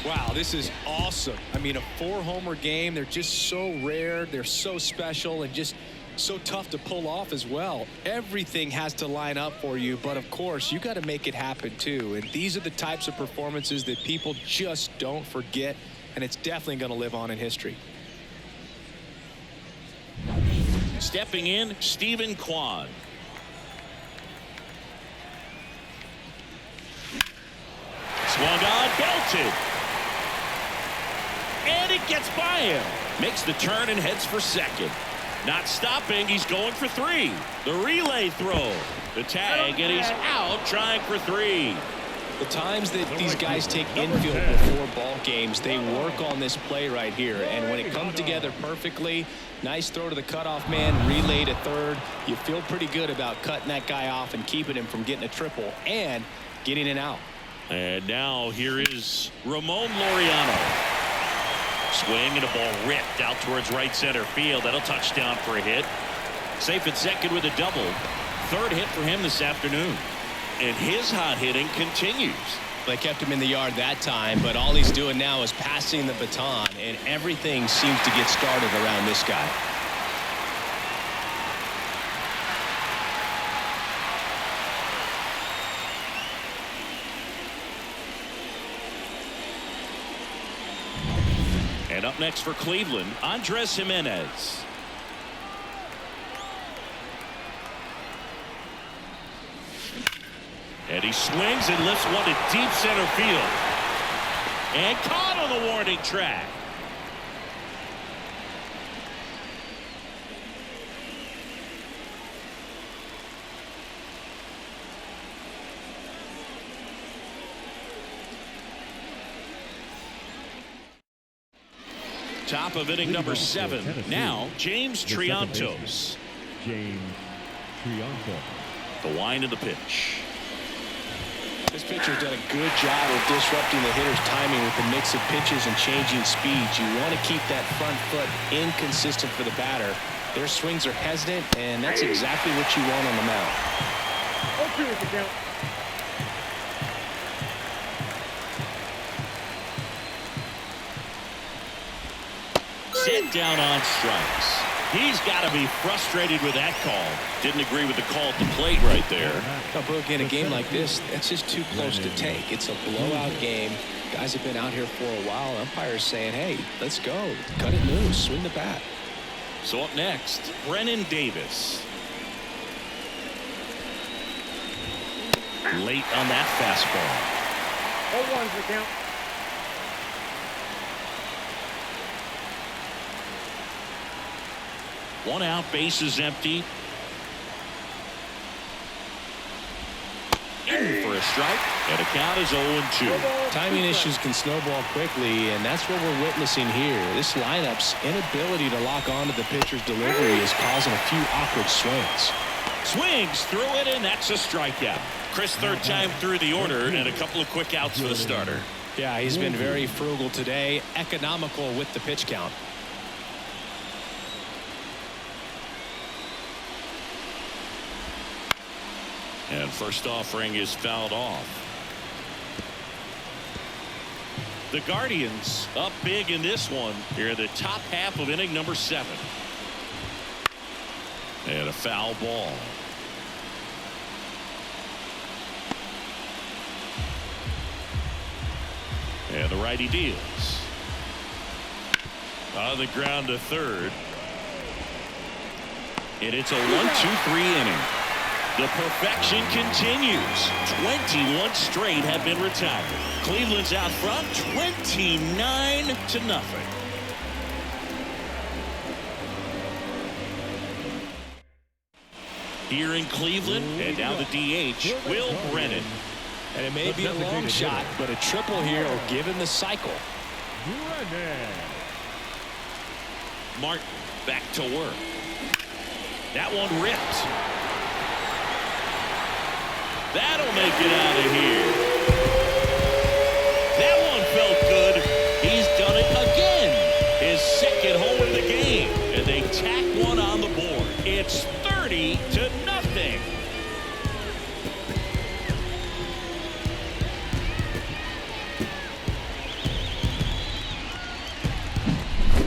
Wow, this is awesome. I mean, a 4-homer game. They're just so rare. They're so special and just so tough to pull off as well. Everything has to line up for you, but of course, you got to make it happen too. And these are the types of performances that people just don't forget, and it's definitely going to live on in history. Stepping in, Stephen Kwan. Swung on, belted. And it gets by him. Makes the turn and heads for second. Not stopping, he's going for 3. The relay throw. The tag, and he's out trying for 3. The times that these guys take infield before ball games, they work on this play right here. And when it comes together perfectly, nice throw to the cutoff man, relay to third. You feel pretty good about cutting that guy off and keeping him from getting a triple and getting an out. And now here is Ramon Laureano. Swing and a ball ripped out towards right center field. That'll touch down for a hit. Safe at second with a double. Third hit for him this afternoon. And his hot hitting continues. They kept him in the yard that time, but all he's doing now is passing the baton, and everything seems to get started around this guy. And up next for Cleveland, Andres Jimenez. And he swings and lifts one to deep center field. And caught on the warning track. Top of inning number 7. Now, James Triantos. James Triantos. The wind of the pitch. This pitcher's done a good job of disrupting the hitter's timing with the mix of pitches and changing speeds. You want to keep that front foot inconsistent for the batter. Their swings are hesitant, and that's exactly what you want on the mound. Okay with the count. Sit down on strikes. He's got to be frustrated with that call. Didn't agree with the call at the plate right there. But again, a game like this, that's just too close to take. It's a blowout game. Guys have been out here for a while. Umpires saying, hey, let's go. Cut it loose. Swing the bat. So up next, Brennan Davis. Late on that fastball. 0-1's the count. One out, bases empty. In for a strike, and a count is 0-2. Timing issues can snowball quickly, and that's what we're witnessing here. This lineup's inability to lock onto the pitcher's delivery is causing a few awkward swings. Swings through it, and that's a strikeout. Chris, third time through the order, and a couple of quick outs for the starter. Yeah, he's been very frugal today, economical with the pitch count. And first offering is fouled off. The Guardians up big in this one here in the top half of inning number 7. And a foul ball. And the righty deals. On the ground to third. And it's a 1-2-3 inning. The perfection continues. 21 straight have been retired. Cleveland's out front 29-0. Here in Cleveland, and now the DH, Will Brennan. And it may be a long shot, but a triple here will give him the cycle. Brennan. Martin back to work. That one ripped. That'll make it out of here. That one felt good. He's done it again. His second home of the game. And they tack one on the board. It's 30-0.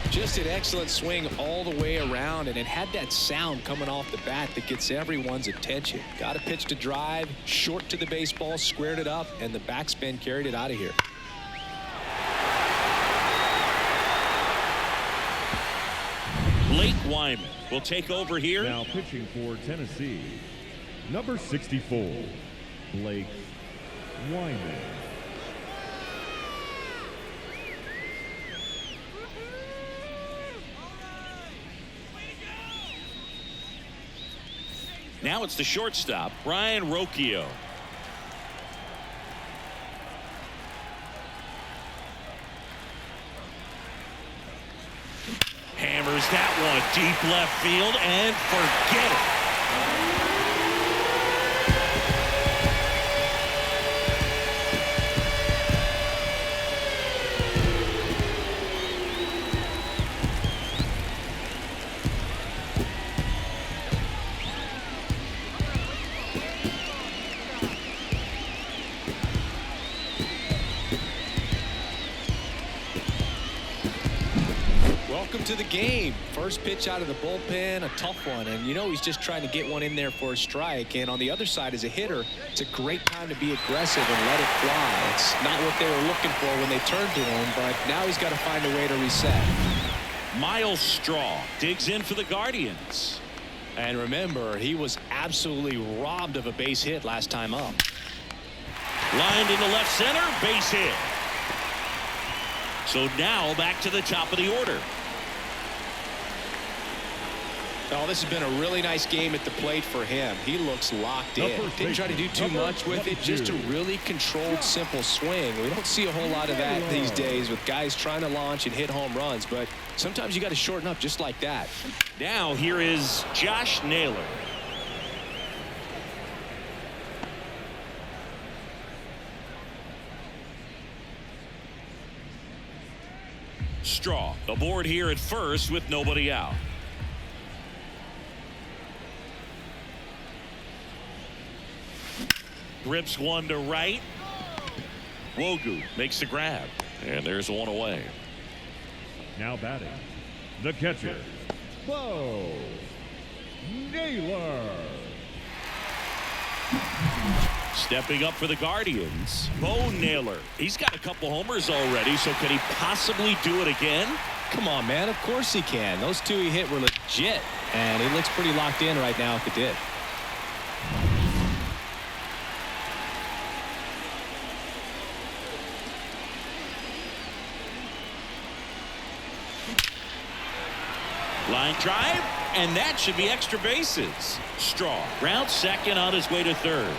Just an excellent swing all the way around, and it had that sound coming off the bat that gets everyone's attention. Got a pitch to drive, short to the baseball, squared it up, and the backspin carried it out of here. Blake Wyman will take over here. Now pitching for Tennessee, number 64, Blake Wyman. Now it's the shortstop, Ryan Rocchio. Hammers that one deep left field and forget it. welcome to the game. First pitch out of the bullpen, a tough one. And, you know, he's just trying to get one in there for a strike. And on the other side, as a hitter, it's a great time to be aggressive and let it fly. It's not what they were looking for when they turned to him, but now he's got to find a way to reset. Miles Straw digs in for the Guardians. And remember, he was absolutely robbed of a base hit last time up. Lined into left center, base hit. So now back to the top of the order. Oh, this has been a really nice game at the plate for him. He looks locked in. Didn't try to do too much with it, just a really controlled, simple swing. We don't see a whole lot of that these days with guys trying to launch and hit home runs, but sometimes you got to shorten up just like that. Now here is Josh Naylor. Straw aboard here at first with nobody out. Rips one to right. Wogu makes the grab, and there's one away. Now batting, the catcher, Bo Naylor. Stepping up for the Guardians, Bo Naylor. He's got a couple homers already, so can he possibly do it again? Come on, man. Of course he can. Those two he hit were legit, and he looks pretty locked in right now if it did. Line drive, and that should be extra bases. Straw rounds second on his way to third.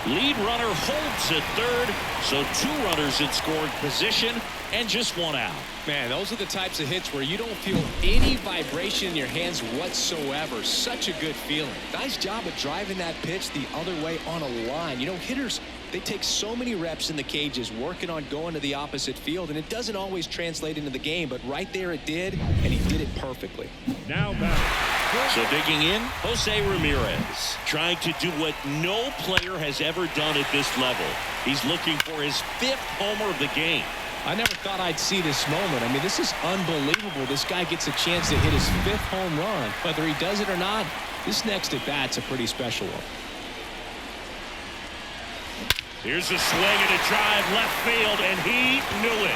Lead runner holds at third, so two runners in scoring position and just one out. Man, those are the types of hits where you don't feel any vibration in your hands whatsoever. Such a good feeling. Nice job of driving that pitch the other way on a line. You know, hitters, they take so many reps in the cages working on going to the opposite field, and it doesn't always translate into the game, but right there it did, and he did it perfectly. Now batting. So digging in, Jose Ramirez, trying to do what no player has ever done at this level. He's looking for his 5th homer of the game. I never thought I'd see this moment. I mean, this is unbelievable. This guy gets a chance to hit his 5th home run. Whether he does it or not, this next at bat's a pretty special one. Here's a swing and a drive left field, and he knew it.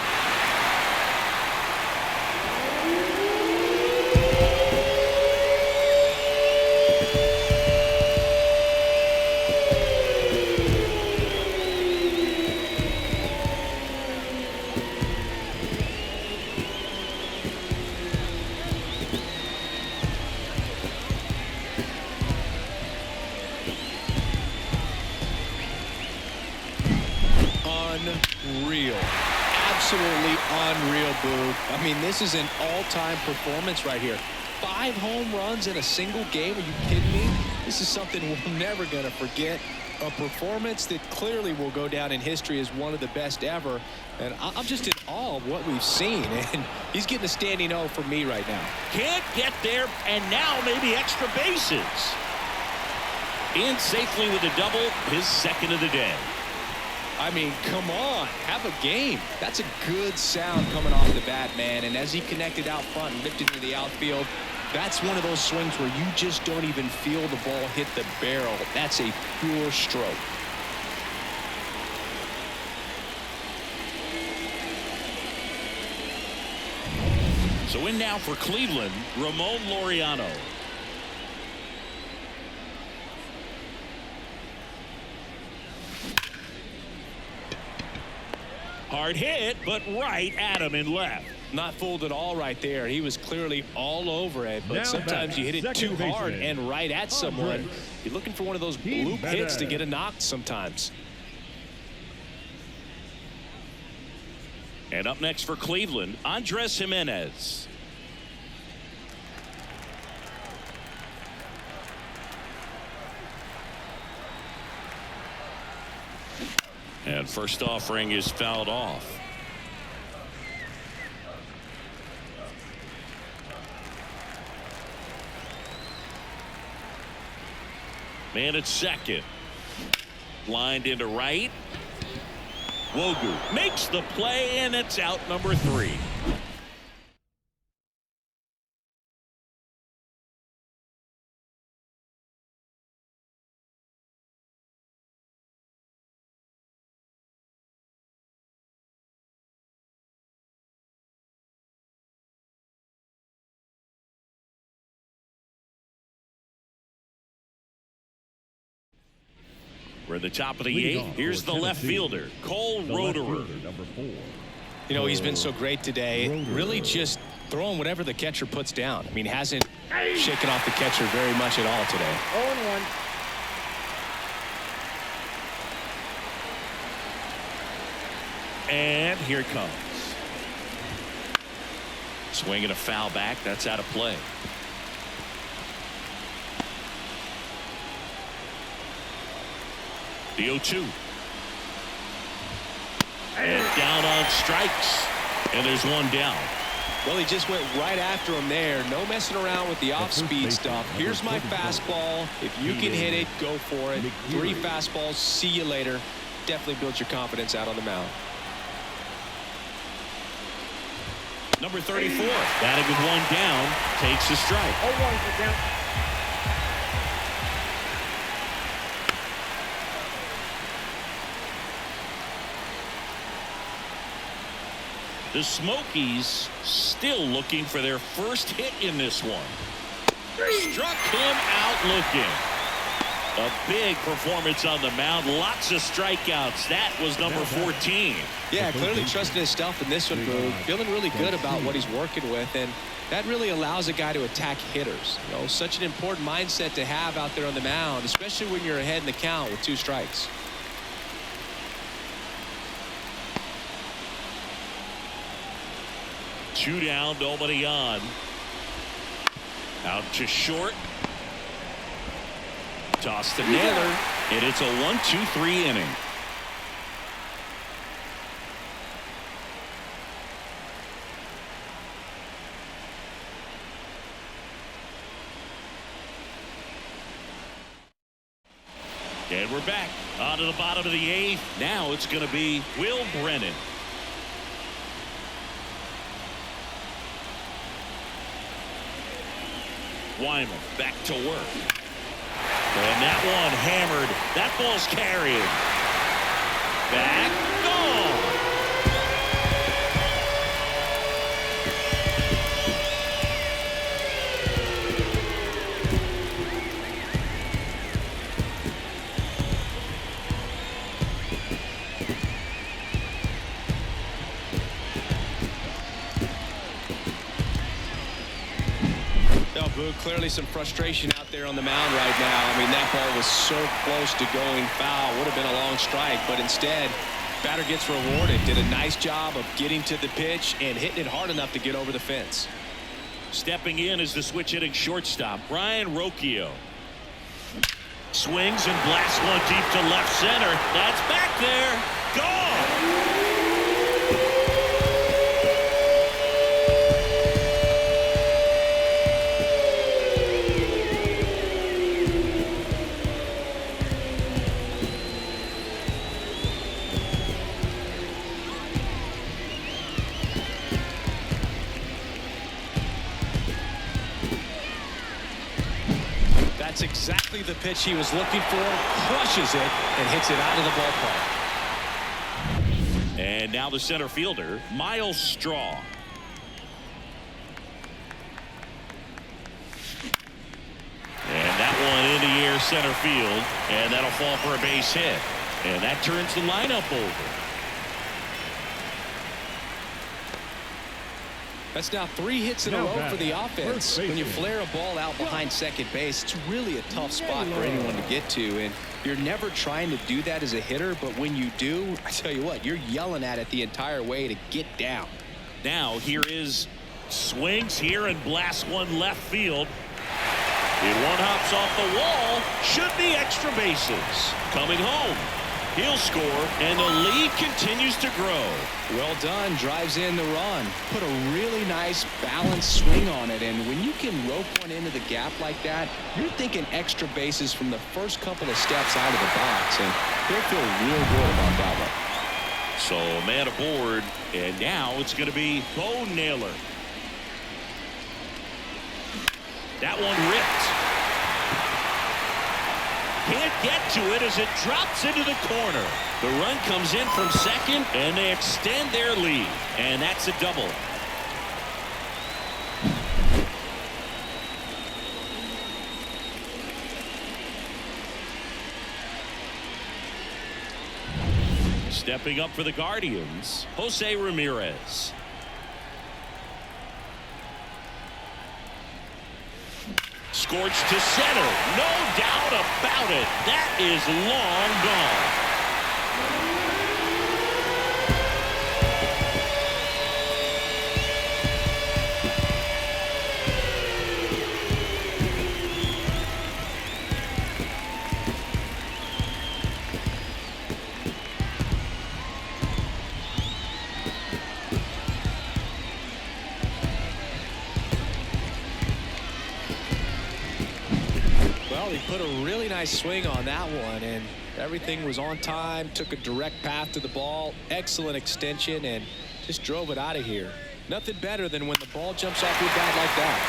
Unreal. Absolutely unreal, Boo. I mean, this is an all-time performance right here. 5 home runs in a single game. Are you kidding me? This is something we're never going to forget. A performance that clearly will go down in history as one of the best ever. And I'm just in awe of what we've seen. And he's getting a standing O for me right now. Can't get there, and now maybe extra bases. In safely with a double, his 2nd of the day. I mean, come on, have a game. That's a good sound coming off the bat, man. And as he connected out front and lifted into the outfield, that's one of those swings where you just don't even feel the ball hit the barrel. That's a pure stroke. So in now for Cleveland, Ramon Laureano. Hard hit, but right at him in left. Not fooled at all right there. He was clearly all over it, but sometimes you hit it too hard and right at someone. You're looking for one of those bloop hits to get a knock sometimes. And up next for Cleveland, Andres Jimenez. And first offering is fouled off. Man at second. Lined into right. Wogu makes the play, and it's out number 3. We're at the top of the Leading 8th. off Here's for the left Tennessee, fielder, Cole the left Roederer. fielder, number 4. You know, he's been so great today. Roederer. Really just throwing whatever the catcher puts down. I mean, hasn't shaken off the catcher very much at all today. 0-1. And here it comes. Swinging a foul back. That's out of play. The 0-2. And down on strikes. And there's one down. Well, he just went right after him there. No messing around with the off-speed stuff. Here's my fastball. If you can hit it, go for it. 3 fastballs. See you later. Definitely builds your confidence out on the mound. Number 34. Batting with one down. Takes a strike. 0-1 for count. The Smokies still looking for their first hit in this one. Struck him out looking. A big performance on the mound. Lots of strikeouts. That was number 14. Yeah, clearly trusting his stuff in this one, Boog. Feeling really good about what he's working with, and that really allows a guy to attack hitters. You know, such an important mindset to have out there on the mound, especially when you're ahead in the count with 2 strikes. Two down, nobody on. Out to short. Toss to Naylor, and it's a 1-2-3 inning. And we're back on to the bottom of the 8th. Now it's going to be Will Brennan. Wyman back to work. And that one hammered. That ball's carried. Back. Gone. Clearly some frustration out there on the mound right now. I mean, that ball was so close to going foul. Would have been a long strike, but instead, batter gets rewarded. Did a nice job of getting to the pitch and hitting it hard enough to get over the fence. Stepping in is the switch hitting shortstop, Brian Rocchio. Swings and blasts one deep to left center. That's back there. Gone. That's exactly the pitch he was looking for. Crushes it and hits it out of the ballpark. And now the center fielder, Miles Straw. And that one in the air center field, and that'll fall for a base hit. And that turns the lineup over. That's now 3 hits in a row for the offense. When you flare a ball out behind second base, it's really a tough spot for anyone to get to. And you're never trying to do that as a hitter, but when you do, I tell you what, you're yelling at it the entire way to get down. Now here is swings here and blasts one left field. It one hops off the wall. Should be extra bases. Coming home. He'll score, and the lead continues to grow. Well done. Drives in the run. Put a really nice balanced swing on it, and when you can rope one into the gap like that, you're thinking extra bases from the first couple of steps out of the box, and he'll feel real good about that one. So man aboard, and now it's going to be Bo Naylor. That one ripped. Can't get to it as it drops into the corner. The run comes in from second, and they extend their lead. And that's a double. Stepping up for the Guardians, Jose Ramirez. Scorched to center. No doubt about it. That is long gone. Well, he put a really nice swing on that one, and everything was on time. Took a direct path to the ball. Excellent extension, and just drove it out of here. Nothing better than when the ball jumps off your bat like that.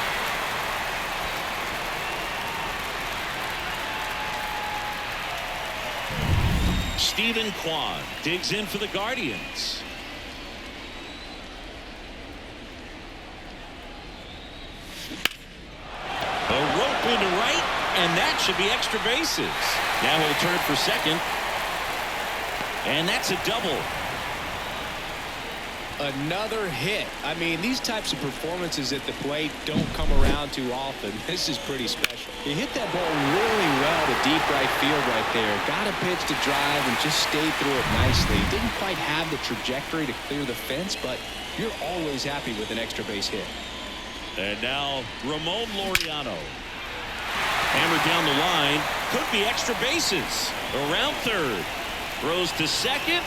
Steven Kwan digs in for the Guardians. A rope into right, and that should be extra bases. Now he'll turn for second, and that's a double. Another hit. I mean, these types of performances at the plate don't come around too often. This is pretty special. He hit that ball really well to deep right field right there. Got a pitch to drive and just stayed through it nicely. Didn't quite have the trajectory to clear the fence, but you're always happy with an extra base hit. And now Ramon Laureano. Hammered down the line. Could be extra bases. Around third. Throws to second.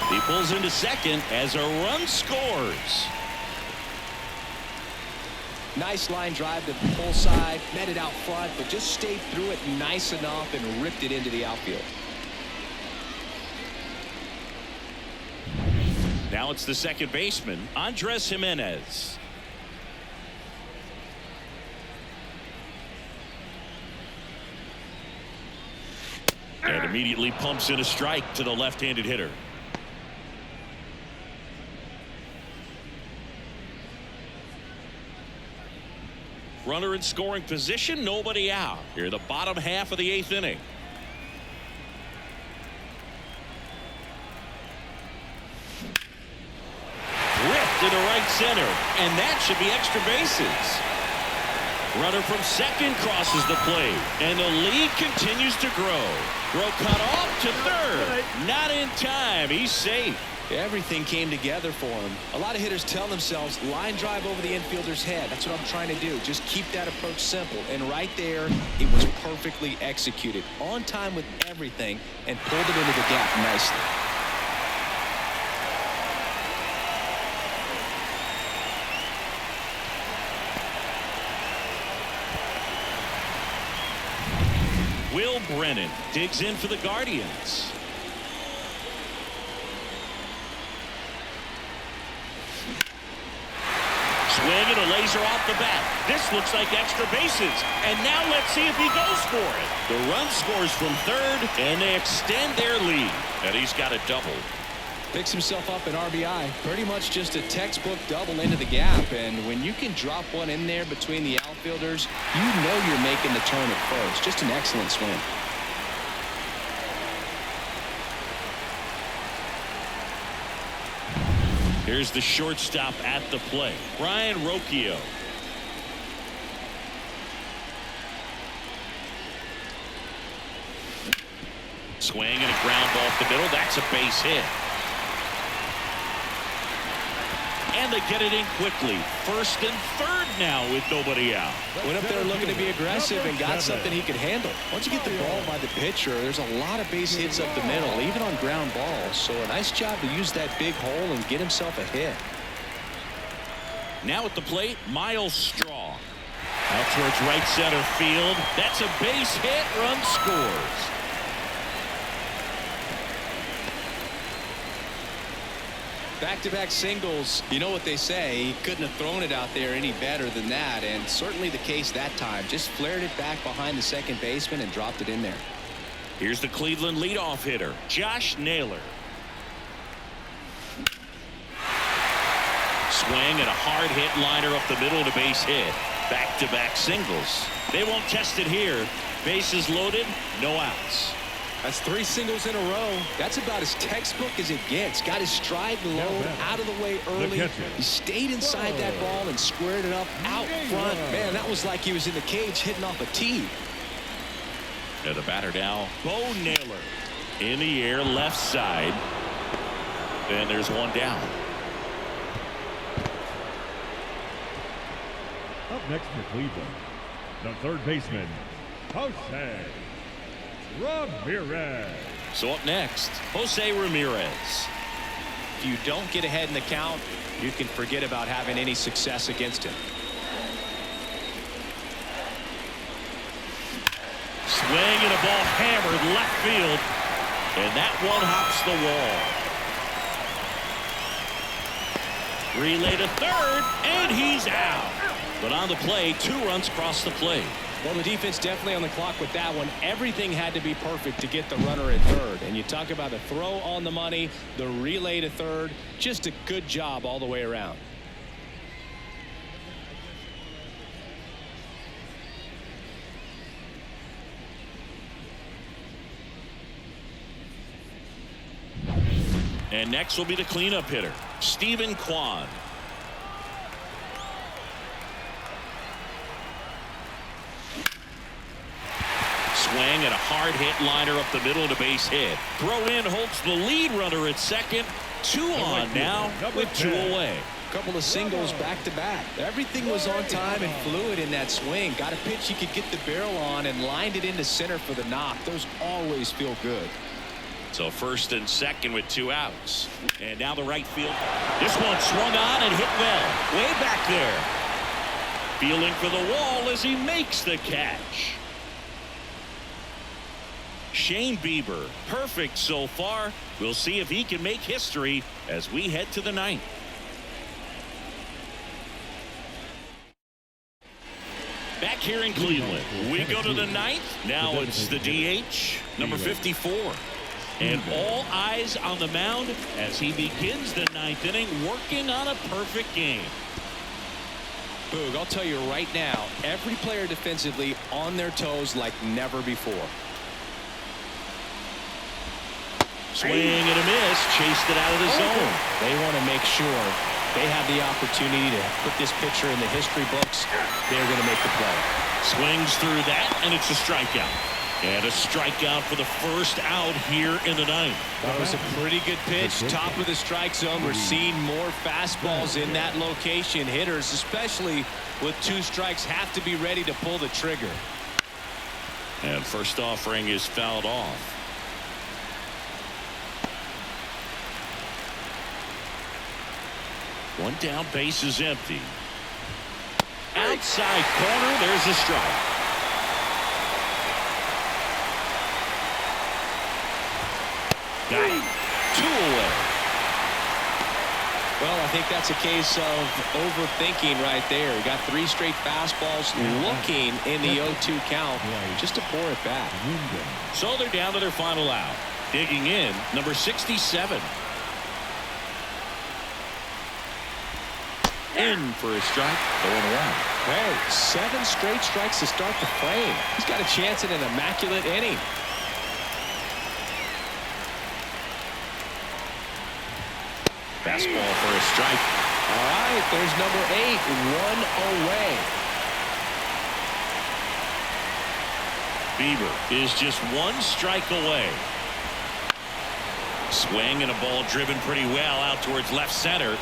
He pulls into second as a run scores. Nice line drive to the pull side. Met it out front, but just stayed through it nice enough and ripped it into the outfield. Now it's the second baseman, Andres Jimenez. And immediately pumps in a strike to the left-handed hitter. Runner in scoring position, nobody out. Here, the bottom half of the eighth inning. Ripped into right center, and that should be extra bases. Runner from second crosses the plate, and the lead continues to grow. Throw cut off to third. Not in time. He's safe. Everything came together for him. A lot of hitters tell themselves line drive over the infielder's head. That's what I'm trying to do. Just keep that approach simple. And right there, it was perfectly executed. On time with everything and pulled it into the gap nicely. Will Brennan digs in for the Guardians. Swing and a laser off the bat. This looks like extra bases. And now let's see if he goes for it. The run scores from third, and they extend their lead. And he's got a double. Picks himself up an RBI. Pretty much just a textbook double into the gap. And when you can drop one in there between the outfielders, you know you're making the turn at first. Just an excellent swing. Here's the shortstop at the plate, Ryan Rocchio. Swing and a ground ball off the middle. That's a base hit. And they get it in quickly. First and third now with nobody out. Went up there looking to be aggressive and got something he could handle. Once you get the ball by the pitcher, there's a lot of base hits up the middle, even on ground balls. So a nice job to use that big hole and get himself a hit. Now at the plate, Miles Straw. Out towards right center field. That's a base hit. Run scores. Back-to-back singles. You know what they say. He couldn't have thrown it out there any better than that, and certainly the case that time. Just flared it back behind the second baseman and dropped it in there. Here's the Cleveland leadoff hitter, Josh Naylor. Swing and a hard hit liner up the middle to base hit. Back-to-back singles. They won't test it here. Bases loaded, no outs. That's 3 singles in a row. That's about as textbook as it gets. Got his stride low, out of the way early. He stayed inside that ball and squared it up out front. Man, that was like he was in the cage hitting off a tee. And the batter now, Bo Naylor. In the air, left side. And there's one down. Up next for Cleveland, the third baseman, Jose Ramirez. So up next, Jose Ramirez. If you don't get ahead in the count, you can forget about having any success against him. Swing and a ball hammered left field. And that one hops the wall. Relay to third, and he's out. But on the play, 2 runs cross the plate. Well, the defense definitely on the clock with that one. Everything had to be perfect to get the runner at third. And you talk about a throw on the money, the relay to third. Just a good job all the way around. And next will be the cleanup hitter, Stephen Kwan. Swing and a hard hit liner up the middle to base hit. Throw in holds the lead runner at second. 2 on now with 2 away. Couple of singles back to back. Everything was on time and fluid in that swing. Got a pitch you could get the barrel on and lined it into center for the knock. Those always feel good. So first and second with 2 outs. And now the right field. This one swung on and hit well. Way back there. Feeling for the wall as he makes the catch. Shane Bieber, perfect so far. We'll see if he can make history as we head to the 9th. Back here in Cleveland, we go to the 9th. Now it's the DH, number 54. And all eyes on the mound as he begins the 9th inning, working on a perfect game. Boog, I'll tell you right now, every player defensively on their toes like never before. Swing and a miss, chased it out of the zone. They want to make sure they have the opportunity to put this pitcher in the history books. They're going to make the play. Swings through that, and it's a strikeout. And a strikeout for the first out here in the 9th. That was a pretty good pitch. Top of the strike zone. We're seeing more fastballs in that location. Hitters, especially with 2 strikes, have to be ready to pull the trigger. And first offering is fouled off. One down, base is empty. Outside corner, there's a strike. Got it. 2 away. Well, I think that's a case of overthinking right there. He got 3 straight fastballs looking in the 0-2 count just to pour it back. So they're down to their final out. Digging in, number 67. In for a strike, 0-1. Hey, 7 straight strikes to start the frame. He's got a chance at an immaculate inning. Fastball for a strike. All right, there's number 8, 1 away. Bieber is just 1 strike away. Swing and a ball driven pretty well out towards left center.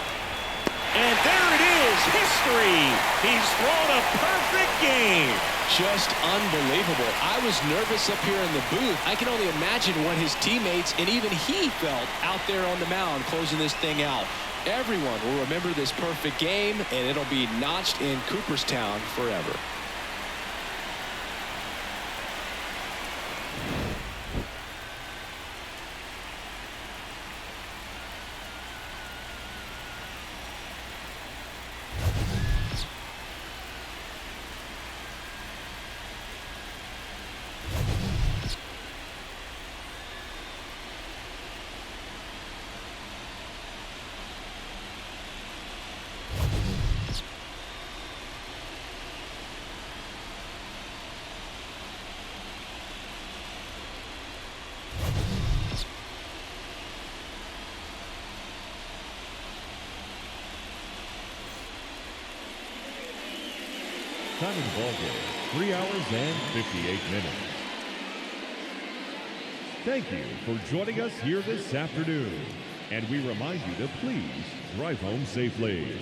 And there it is, history. He's thrown a perfect game. Just unbelievable. I was nervous up here in the booth. I can only imagine what his teammates and even he felt out there on the mound closing this thing out. Everyone will remember this perfect game, and it'll be notched in Cooperstown forever. Time of the ball game, 3 hours and 58 minutes. Thank you for joining us here this afternoon. And we remind you to please drive home safely.